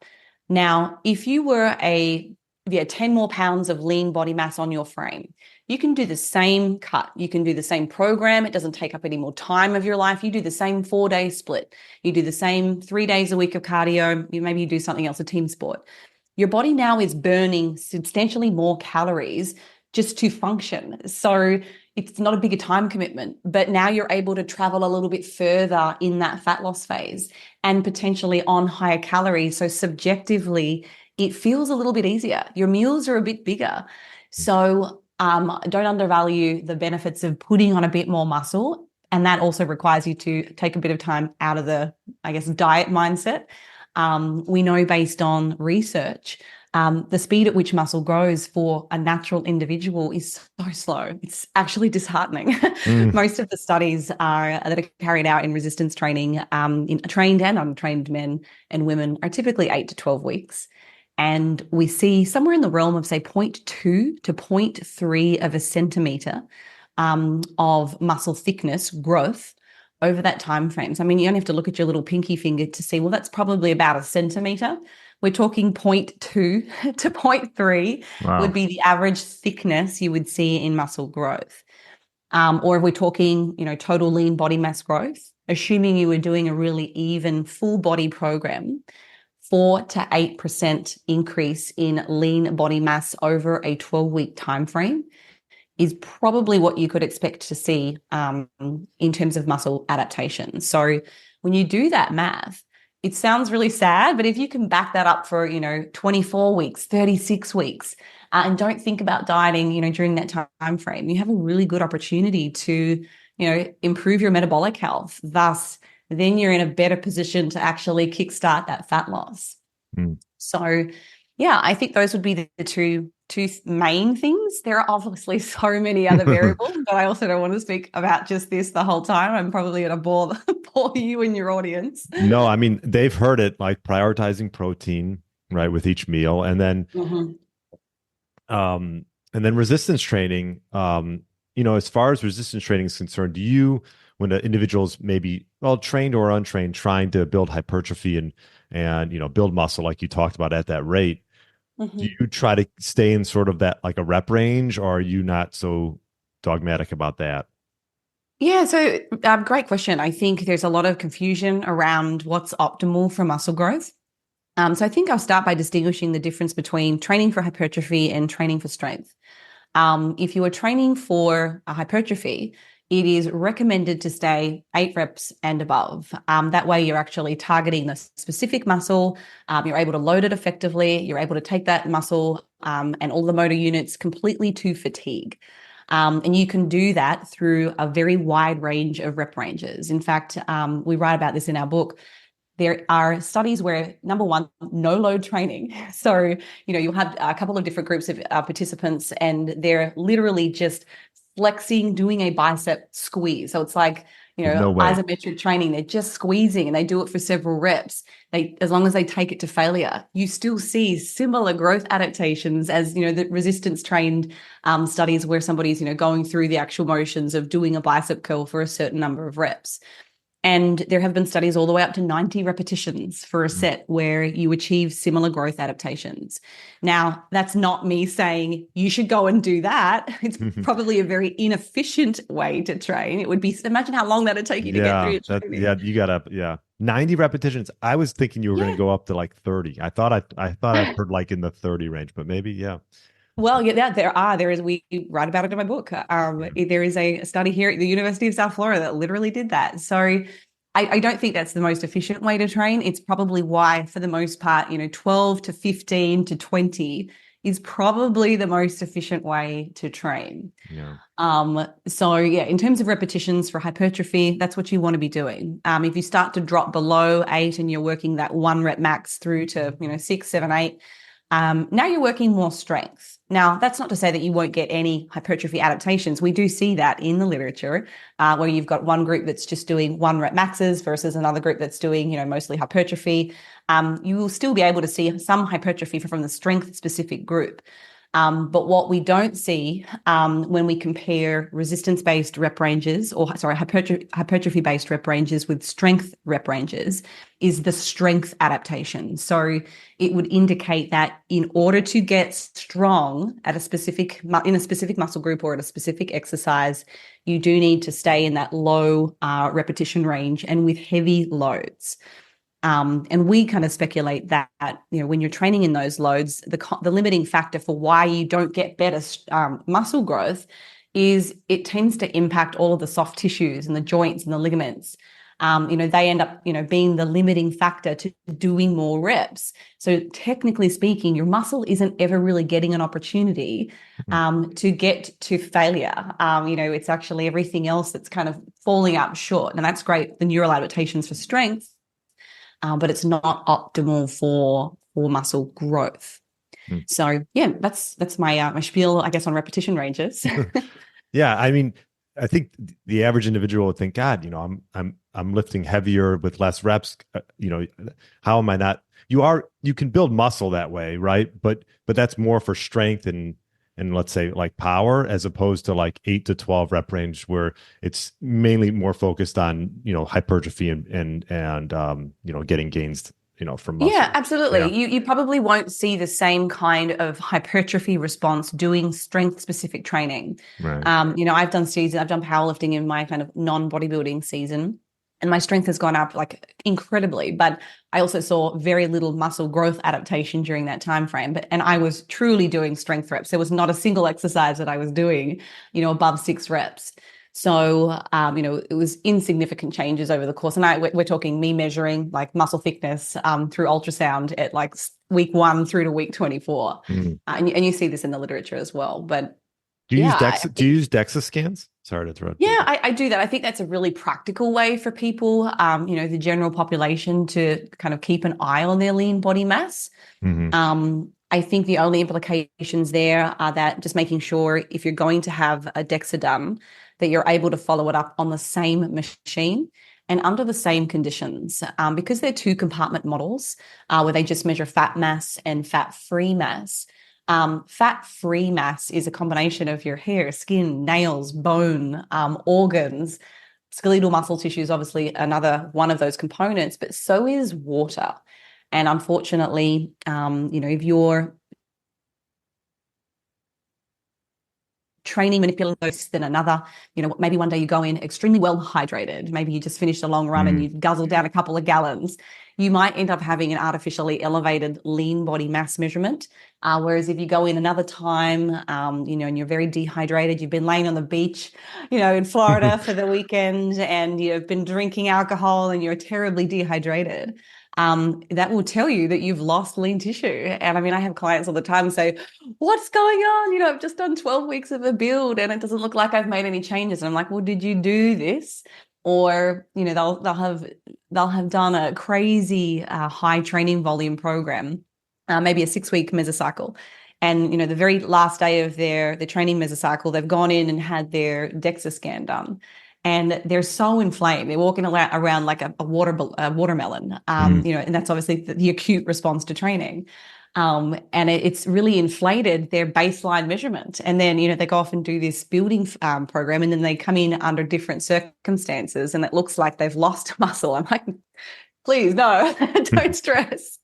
[SPEAKER 2] Now, if you had 10 more pounds of lean body mass on your frame, you can do the same cut. You can do the same program. It doesn't take up any more time of your life. You do the same 4-day split. You do the same 3 days a week of cardio. Maybe you do something else, a team sport. Your body now is burning substantially more calories just to function. So it's not a bigger time commitment, but now you're able to travel a little bit further in that fat loss phase and potentially on higher calories. So subjectively, it feels a little bit easier. Your meals are a bit bigger. So don't undervalue the benefits of putting on a bit more muscle. And that also requires you to take a bit of time out of the, diet mindset. We know based on research, the speed at which muscle grows for a natural individual is so slow. It's actually disheartening. Most of the studies that are carried out in resistance training in trained and untrained men and women are typically 8 to 12 weeks. And we see somewhere in the realm of, say, 0.2 to 0.3 of a centimeter of muscle thickness growth over that time frame. So, I mean, you only have to look at your little pinky finger to see, well, that's probably about a centimeter. We're talking zero point 0.2 to zero point 0.3 would
[SPEAKER 1] Wow.
[SPEAKER 2] be the average thickness you would see in muscle growth. Or if we're talking, total lean body mass growth, assuming you were doing a really even full body program, 4 to 8% increase in lean body mass over a 12-week time frame is probably what you could expect to see in terms of muscle adaptation. So when you do that math, it sounds really sad, but if you can back that up for, 24 weeks, 36 weeks, and don't think about dieting, during that time frame, you have a really good opportunity to, improve your metabolic health. Thus, then you're in a better position to actually kickstart that fat loss.
[SPEAKER 1] Mm.
[SPEAKER 2] So, yeah, I think those would be the two main things. There are obviously so many other variables, but I also don't want to speak about just this the whole time. I'm probably going to bore you and your audience.
[SPEAKER 1] No, I mean, they've heard it, like prioritizing protein, right, with each meal. And then resistance training, as far as resistance training is concerned, when the individual's maybe trained or untrained, trying to build hypertrophy and build muscle like you talked about at that rate, do you try to stay in sort of that like a rep range, or are you not so dogmatic about that?
[SPEAKER 2] Yeah, so great question. I think there's a lot of confusion around what's optimal for muscle growth. So I think I'll start by distinguishing the difference between training for hypertrophy and training for strength. If you are training for a hypertrophy, it is recommended to stay 8 reps and above. That way you're actually targeting the specific muscle. You're able to load it effectively. You're able to take that muscle and all the motor units completely to fatigue. And you can do that through a very wide range of rep ranges. In fact, we write about this in our book. There are studies where, number one, no load training. So, you'll have a couple of different groups of participants, and they're literally just flexing, doing a bicep squeeze. So it's like,
[SPEAKER 1] No way.
[SPEAKER 2] isometric training. They're just squeezing, and they do it for several reps. As long as they take it to failure, you still see similar growth adaptations as, the resistance trained studies where somebody's, going through the actual motions of doing a bicep curl for a certain number of reps. And there have been studies all the way up to 90 repetitions for a set where you achieve similar growth adaptations. Now, that's not me saying you should go and do that. It's probably a very inefficient way to train. It would be, imagine how long that'd take you to get through your training.
[SPEAKER 1] You gotta, 90 repetitions. I was thinking you were going to go up to like 30. I thought I'd heard like in the 30 range, but maybe, yeah.
[SPEAKER 2] Well, yeah, we write about it in my book. There is a study here at the University of South Florida that literally did that. So I don't think that's the most efficient way to train. It's probably why, for the most part, 12 to 15 to 20 is probably the most efficient way to train.
[SPEAKER 1] Yeah.
[SPEAKER 2] So yeah, in terms of repetitions for hypertrophy, that's what you want to be doing. If you start to drop below 8 and you're working that 1 rep max through to, 6, 7, 8, now you're working more strength. Now, that's not to say that you won't get any hypertrophy adaptations. We do see that in the literature, where you've got one group that's just doing 1 rep maxes versus another group that's doing, mostly hypertrophy. You will still be able to see some hypertrophy from the strength specific group. But what we don't see when we compare resistance-based rep ranges, hypertrophy-based rep ranges with strength rep ranges, is the strength adaptation. So it would indicate that in order to get strong in a specific muscle group or at a specific exercise, you do need to stay in that low repetition range and with heavy loads. And we kind of speculate that, when you're training in those loads, the limiting factor for why you don't get better muscle growth is it tends to impact all of the soft tissues and the joints and the ligaments. They end up, being the limiting factor to doing more reps. So technically speaking, your muscle isn't ever really getting an opportunity to get to failure. It's actually everything else that's kind of falling up short. And that's great, the neural adaptations for strength. But it's not optimal for muscle growth. So yeah, that's my my spiel, I guess, on repetition ranges.
[SPEAKER 1] Yeah, I mean, I think the average individual would think, God, I'm lifting heavier with less reps. How am I not? You can build muscle that way, right? But that's more for strength and and let's say like power, as opposed to like 8 to 12 rep range where it's mainly more focused on, hypertrophy and getting gains, from
[SPEAKER 2] Yeah,
[SPEAKER 1] muscle.
[SPEAKER 2] absolutely.
[SPEAKER 1] Yeah.
[SPEAKER 2] You probably won't see the same kind of hypertrophy response doing strength specific training.
[SPEAKER 1] Right.
[SPEAKER 2] I've done powerlifting in my kind of non-bodybuilding season, and my strength has gone up like incredibly, but I also saw very little muscle growth adaptation during that time frame. And I was truly doing strength reps. There was not a single exercise that I was doing, above 6 reps. So, it was insignificant changes over the course. And we're talking me measuring like muscle thickness through ultrasound at like week 1 through to week 24.
[SPEAKER 1] Mhm.
[SPEAKER 2] And you see this in the literature as well. But
[SPEAKER 1] Do you use
[SPEAKER 2] yeah,
[SPEAKER 1] Do you use DEXA scans? Sorry to throw it.
[SPEAKER 2] yeah, I do that. I think that's a really practical way for people, the general population to kind of keep an eye on their lean body mass.
[SPEAKER 1] Mm-hmm.
[SPEAKER 2] I think the only implications there are that just making sure if you're going to have a DEXA done, that you're able to follow it up on the same machine and under the same conditions, because they're 2 compartment models where they just measure fat mass and fat-free mass. Fat-free mass is a combination of your hair, skin, nails, bone, organs. Skeletal muscle tissue is obviously another one of those components, but so is water. And unfortunately, if you're training manipulative than another, maybe one day you go in extremely well hydrated, maybe you just finished a long run and you've guzzled down a couple of gallons, you might end up having an artificially elevated lean body mass measurement. Whereas if you go in another time, and you're very dehydrated, you've been laying on the beach, in Florida for the weekend, and you've been drinking alcohol and you're terribly dehydrated, that will tell you that you've lost lean tissue. And I mean, I have clients all the time say, what's going on? I've just done 12 weeks of a build and it doesn't look like I've made any changes. And I'm like, well, did you do this? Or, they'll have done a crazy high training volume program, maybe a 6-week mesocycle. And, the very last day of their training mesocycle, they've gone in and had their DEXA scan done. And they're so inflamed. They're walking around like a watermelon, and that's obviously the acute response to training. And it's really inflated their baseline measurement. And then, they go off and do this building program, and then they come in under different circumstances and it looks like they've lost muscle. I'm like, please, no, don't stress.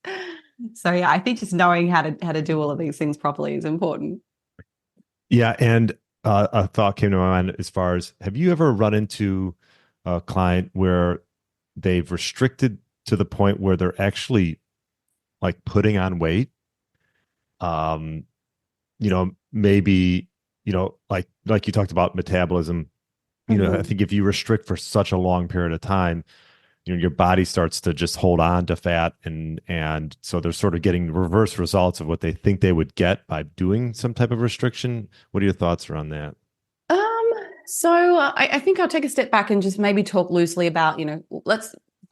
[SPEAKER 2] So yeah, I think just knowing how to do all of these things properly is important.
[SPEAKER 1] Yeah. And a thought came to my mind as far as, have you ever run into a client where they've restricted to the point where they're actually like putting on weight? Maybe, like you talked about metabolism, I think if you restrict for such a long period of time, your body starts to just hold on to fat, and so they're sort of getting reverse results of what they think they would get by doing some type of restriction. What are your thoughts around that?
[SPEAKER 2] So I think I'll take a step back and just maybe talk loosely about,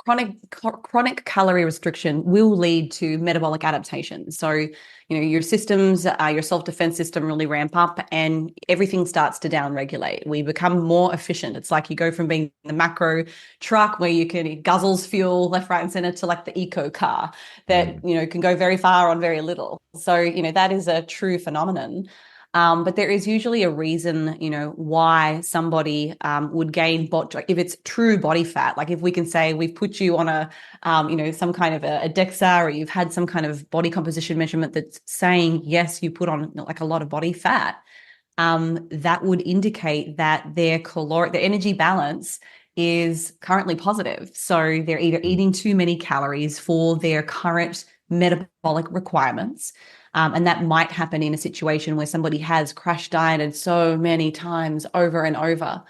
[SPEAKER 2] chronic calorie restriction will lead to metabolic adaptation. So, your systems, your self-defense system really ramp up and everything starts to downregulate. We become more efficient. It's like you go from being the macro truck where you can guzzles fuel left, right, and center to like the eco car that, can go very far on very little. So, that is a true phenomenon. But there is usually a reason, why somebody would gain if it's true body fat. Like if we can say we've put you on some kind of a DEXA, or you've had some kind of body composition measurement that's saying, yes, you put on like a lot of body fat, that would indicate that their energy balance is currently positive. So they're either eating too many calories for their current metabolic requirements. And that might happen in a situation where somebody has crash dieted so many times over and over,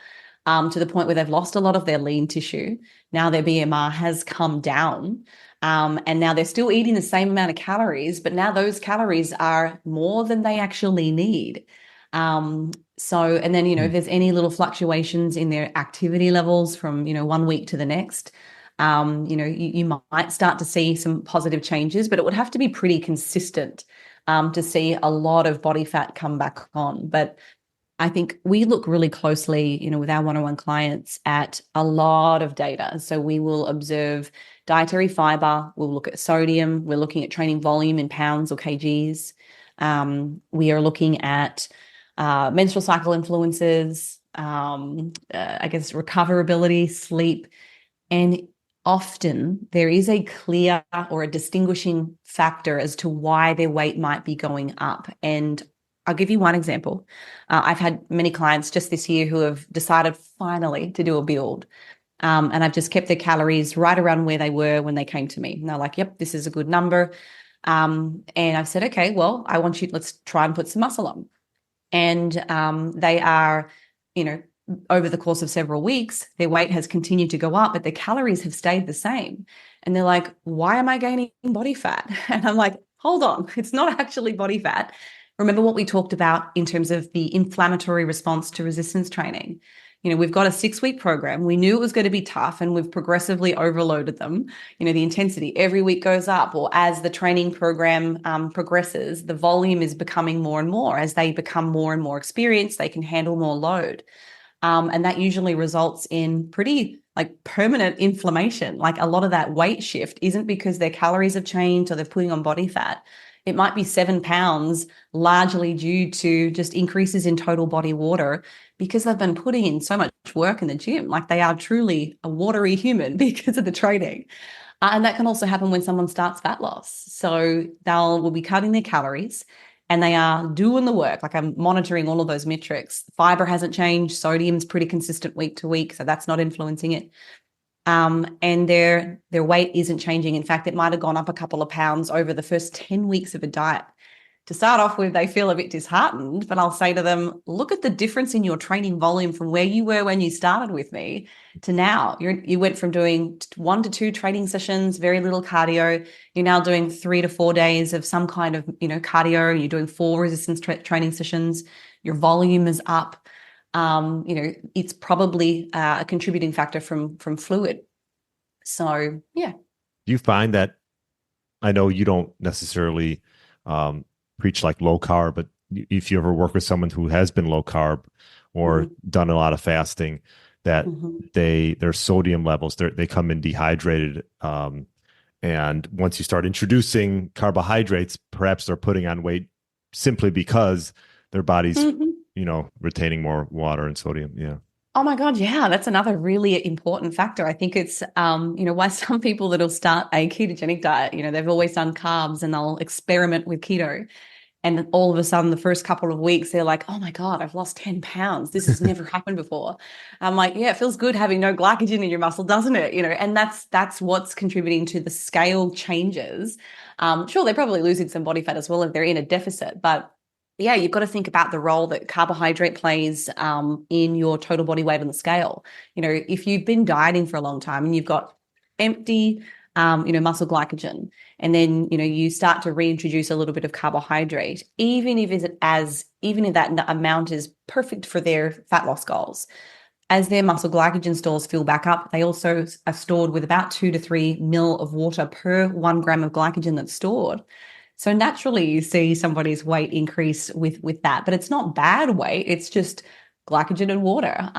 [SPEAKER 2] to the point where they've lost a lot of their lean tissue. Now their BMR has come down, and now they're still eating the same amount of calories, but now those calories are more than they actually need. And then, if there's any little fluctuations in their activity levels from, 1 week to the next, you might start to see some positive changes, but it would have to be pretty consistent to see a lot of body fat come back on. But I think we look really closely, with our one-on-one clients at a lot of data. So we will observe dietary fiber, we'll look at sodium, we're looking at training volume in pounds or kgs. We are looking at menstrual cycle influences, I guess recoverability, sleep, and often there is a clear or a distinguishing factor as to why their weight might be going up. And I'll give you one example. I've had many clients just this year who have decided finally to do a build. And I've just kept their calories right around where they were when they came to me. And they're like, yep, this is a good number. And I've said, okay, well, let's try and put some muscle on. And they are, over the course of several weeks, their weight has continued to go up, but their calories have stayed the same. And they're like, why am I gaining body fat? And I'm like, hold on, it's not actually body fat. Remember what we talked about in terms of the inflammatory response to resistance training. We've got a 6-week program. We knew it was going to be tough and we've progressively overloaded them. The intensity every week goes up, or as the training program progresses, the volume is becoming more and more. As they become more and more experienced, they can handle more load. And that usually results in pretty permanent inflammation. Like a lot of that weight shift isn't because their calories have changed or they're putting on body fat. It might be 7 pounds, largely due to just increases in total body water because they've been putting in so much work in the gym. Like they are truly a watery human because of the training. And that can also happen when someone starts fat loss. So will be cutting their calories and they are doing the work. Like I'm monitoring all of those metrics. Fiber hasn't changed. Sodium's pretty consistent week to week. So that's not influencing it. And their weight isn't changing. In fact, it might have gone up a couple of pounds over the first 10 weeks of a diet. To start off with, they feel a bit disheartened, but I'll say to them, look at the difference in your training volume from where you were when you started with me to now. You went from doing 1 to 2 training sessions, very little cardio. You're now doing 3 to 4 days of some kind of, cardio. You're doing 4 resistance training sessions. Your volume is up. It's probably a contributing factor from fluid. So, yeah.
[SPEAKER 1] Do you find that, I know you don't necessarily preach like low carb, but if you ever work with someone who has been low carb or done a lot of fasting, that their sodium levels, they come in dehydrated. And once you start introducing carbohydrates, perhaps they're putting on weight simply because their body's, retaining more water and sodium. Yeah.
[SPEAKER 2] Oh my God. Yeah. That's another really important factor. I think it's, why some people that'll start a ketogenic diet, they've always done carbs and they'll experiment with keto. And then all of a sudden, the first couple of weeks, they're like, oh my God, I've lost 10 pounds. This has never happened before. I'm like, yeah, it feels good having no glycogen in your muscle, doesn't it? And that's what's contributing to the scale changes. Sure, they're probably losing some body fat as well if they're in a deficit, but yeah, you've got to think about the role that carbohydrate plays in your total body weight on the scale. If you've been dieting for a long time and you've got empty muscle glycogen, and then, you start to reintroduce a little bit of carbohydrate, even if that amount is perfect for their fat loss goals. As their muscle glycogen stores fill back up, they also are stored with about 2 to 3 mil of water per 1 gram of glycogen that's stored. So naturally you see somebody's weight increase with that, but it's not bad weight. It's just glycogen and water.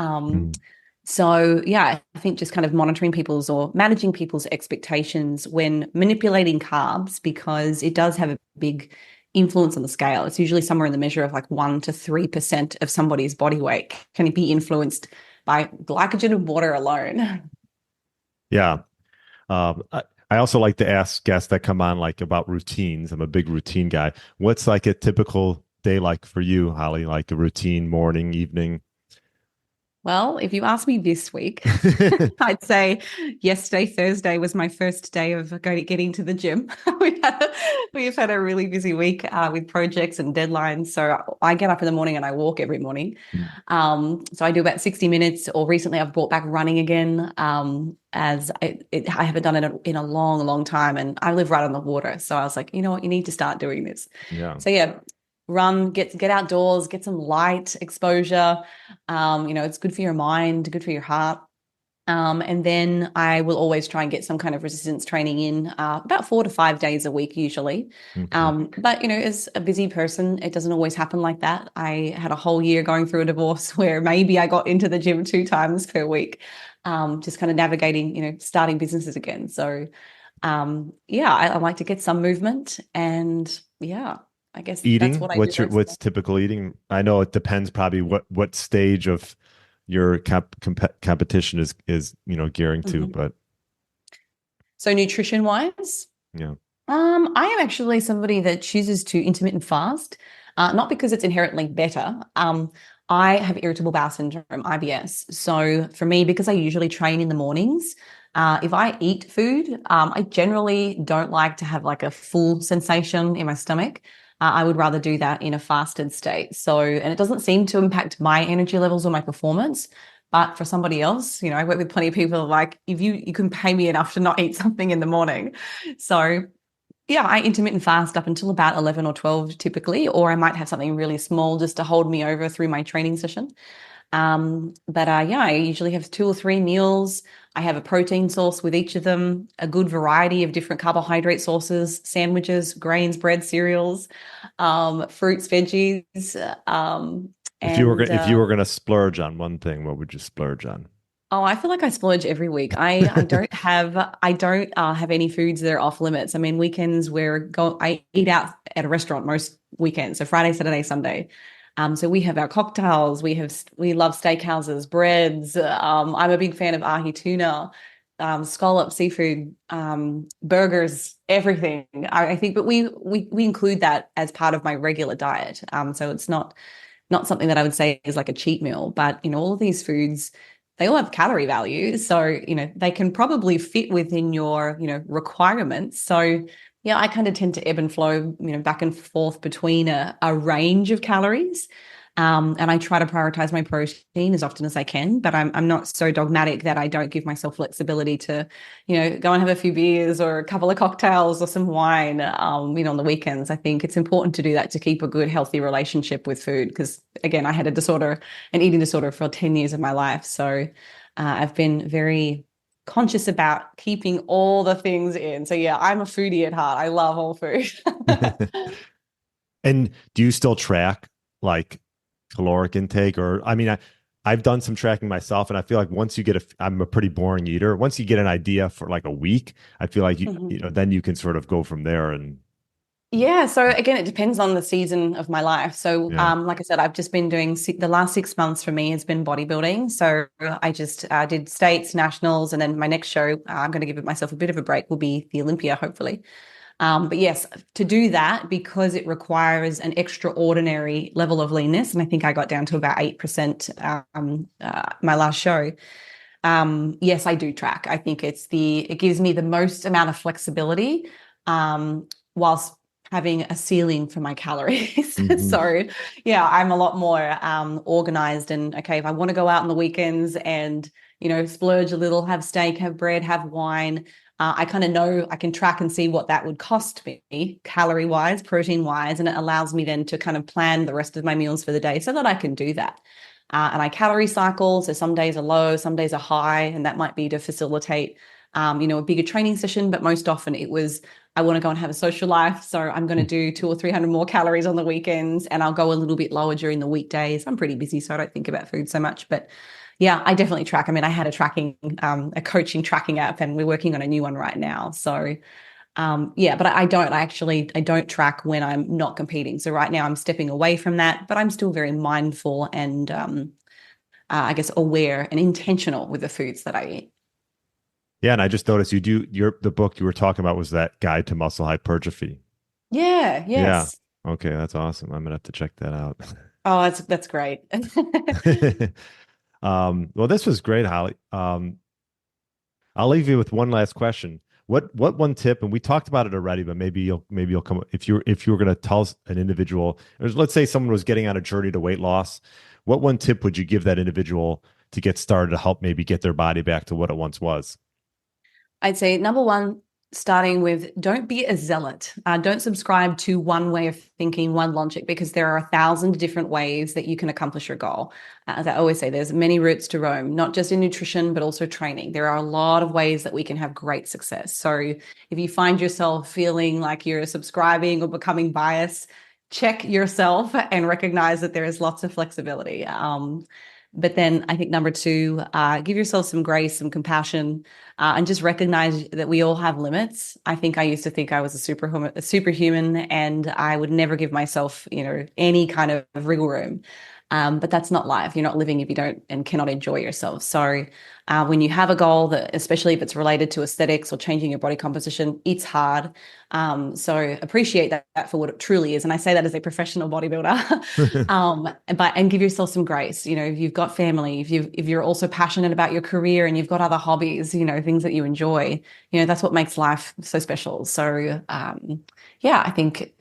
[SPEAKER 2] So yeah, I think just kind of monitoring people's or managing people's expectations when manipulating carbs, because it does have a big influence on the scale. It's usually somewhere in the measure of 1 to 3% of somebody's body weight can be influenced by glycogen and water alone.
[SPEAKER 1] Yeah. I also like to ask guests that come on about routines. I'm a big routine guy. What's a typical day like for you, Holly? Like a routine, morning, evening?
[SPEAKER 2] Well, if you ask me this week, I'd say yesterday, Thursday, was my first day of getting to the gym. We've had a really busy week with projects and deadlines. So I get up in the morning and I walk every morning. So I do about 60 minutes, or recently I've brought back running again, as I haven't done it in a long, long time. And I live right on the water. So I was like, you know what, you need to start doing this.
[SPEAKER 1] Yeah.
[SPEAKER 2] So yeah, run, get outdoors, get some light exposure. It's good for your mind, good for your heart. And then I will always try and get some kind of resistance training in about 4 to 5 days a week usually.
[SPEAKER 1] Okay.
[SPEAKER 2] But as a busy person, it doesn't always happen like that. I had a whole year going through a divorce where maybe I got into the gym 2 times per week, just kind of navigating, starting businesses again. So I like to get some movement, and yeah. I guess that's
[SPEAKER 1] Eating,
[SPEAKER 2] what I do most of
[SPEAKER 1] what's typical eating? I know it depends probably what stage of your competition is gearing
[SPEAKER 2] the
[SPEAKER 1] to,
[SPEAKER 2] time.
[SPEAKER 1] but
[SPEAKER 2] So nutrition wise,
[SPEAKER 1] yeah.
[SPEAKER 2] I am actually somebody that chooses to intermittent fast, not because it's inherently better. I have irritable bowel syndrome, IBS. So for me, because I usually train in the mornings, if I eat food, I generally don't like to have like a full sensation in my stomach. I would rather do that in a fasted state. So, and it doesn't seem to impact my energy levels or my performance. But for somebody else, I work with plenty of people like, if you can pay me enough to not eat something in the morning. So yeah, I intermittent fast up until about 11 or 12 typically, or I might have something really small just to hold me over through my training session. But yeah, I usually have 2 or 3 meals. I have a protein source with each of them, a good variety of different carbohydrate sources, sandwiches, grains, bread, cereals, fruits, veggies, and
[SPEAKER 1] If you were gonna splurge on one thing, what would you splurge on?
[SPEAKER 2] oh, I feel like I splurge every week. I don't have any foods that are off limits. I mean, weekends I eat out at a restaurant most weekends. So Friday, Saturday, Sunday. So we have our cocktails. We love steakhouses, breads. I'm a big fan of ahi tuna, scallop, seafood, burgers, everything. I think, but we include that as part of my regular diet. So it's not something that I would say is like a cheat meal, but all of these foods, they all have calorie value. So, they can probably fit within your, requirements. So yeah, I kind of tend to ebb and flow, back and forth between a range of calories. And I try to prioritize my protein as often as I can, but I'm not so dogmatic that I don't give myself flexibility to, go and have a few beers or a couple of cocktails or some wine, on the weekends. I think it's important to do that to keep a good, healthy relationship with food. Because again, I had an eating disorder for 10 years of my life. So I've been very conscious about keeping all the things in. So yeah, I'm a foodie at heart. I love all food.
[SPEAKER 1] And do you still track like caloric intake? Or I mean, I've done some tracking myself, and I feel like once you get I'm a pretty boring eater. Once you get an idea for like a week, I feel like
[SPEAKER 2] Mhm.
[SPEAKER 1] then you can sort of go from there. And
[SPEAKER 2] Yeah, so again, it depends on the season of my life. So,
[SPEAKER 1] yeah.
[SPEAKER 2] like I said, I've just been doing the last 6 months for me has been bodybuilding. So I just did states, nationals, and then my next show, I'm going to give myself a bit of a break, will be the Olympia, hopefully. But yes, to do that, because it requires an extraordinary level of leanness, and I think I got down to about 8% my last show. Yes, I do track. I think it gives me the most amount of flexibility, whilst having a ceiling for my calories.
[SPEAKER 1] Mhm.
[SPEAKER 2] So yeah, I'm a lot more organized, and okay, if I want to go out on the weekends and splurge a little, have steak, have bread, have wine, I kind of know I can track and see what that would cost me calorie wise, protein wise, and it allows me then to kind of plan the rest of my meals for the day so that I can do that. And I calorie cycle. So some days are low, some days are high, and that might be to facilitate, a bigger training session. But most often it was, I want to go and have a social life. So I'm going to do 200 or 300 more calories on the weekends, and I'll go a little bit lower during the weekdays. I'm pretty busy, so I don't think about food so much. But yeah, I definitely track. I mean, I had a coaching tracking app, and we're working on a new one right now. So yeah, but I don't track when I'm not competing. So right now I'm stepping away from that, but I'm still very mindful and I guess aware and intentional with the foods that I eat.
[SPEAKER 1] Yeah, and I just noticed the book you were talking about was that Guide to Muscle Hypertrophy.
[SPEAKER 2] Yeah,
[SPEAKER 1] Yeah.
[SPEAKER 2] yes.
[SPEAKER 1] Okay, that's awesome. I'm gonna have to check that out.
[SPEAKER 2] Oh, that's great.
[SPEAKER 1] Well, this was great, Holly. I'll leave you with one last question. What one tip, and we talked about it already, but maybe you'll come if you were going to tell an individual, let's say someone was getting on a journey to weight loss, what one tip would you give that individual to get started to help maybe get their body back to what it once was?
[SPEAKER 2] I'd say number one, starting with don't be a zealot. Don't subscribe to one way of thinking, one logic, because there are 1,000 different ways that you can accomplish your goal. As I always say, there's many routes to Rome, not just in nutrition, but also training. There are a lot of ways that we can have great success. So if you find yourself feeling like you're subscribing or becoming biased, check yourself and recognize that there is lots of flexibility. But then I think number two, give yourself some grace, some compassion, and just recognize that we all have limits. I think I used to think I was a superhuman, and I would never give myself, any kind of wriggle room. But that's not life. You're not living if you don't and cannot enjoy yourself. So when you have a goal that, especially if it's related to aesthetics or changing your body composition, it's hard. So appreciate that for what it truly is. And I say that as a professional bodybuilder. And give yourself some grace. If you've got family, if you're also passionate about your career and you've got other hobbies, things that you enjoy, that's what makes life so special. So I think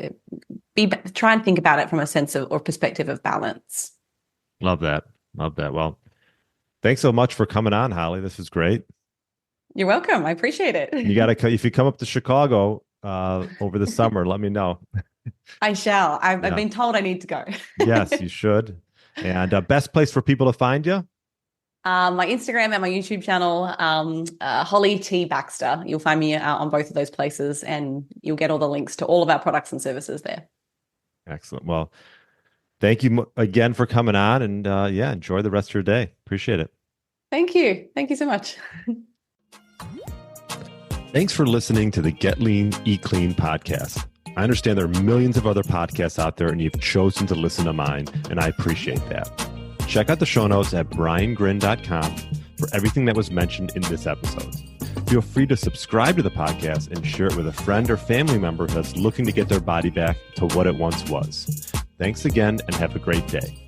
[SPEAKER 2] try and think about it from a sense of or perspective of balance.
[SPEAKER 1] Love that. Well, thanks so much for coming on, Holly. This is great.
[SPEAKER 2] You're welcome. I appreciate it.
[SPEAKER 1] If you come up to Chicago over the summer, let me know.
[SPEAKER 2] I shall. I've been told I need to go.
[SPEAKER 1] Yes, you should. And best place for people to find you?
[SPEAKER 2] My Instagram and my YouTube channel, Holly T. Baxter. You'll find me on both of those places, and you'll get all the links to all of our products and services there. Excellent.
[SPEAKER 1] Well, thank you again for coming on, and enjoy the rest of your day. Appreciate it.
[SPEAKER 2] Thank you. Thank you so much.
[SPEAKER 1] Thanks for listening to the Get Lean, Eat Clean podcast. I understand there are millions of other podcasts out there, and you've chosen to listen to mine, and I appreciate that. Check out the show notes at briangrin.com for everything that was mentioned in this episode. Feel free to subscribe to the podcast and share it with a friend or family member that's looking to get their body back to what it once was. Thanks again, and have a great day.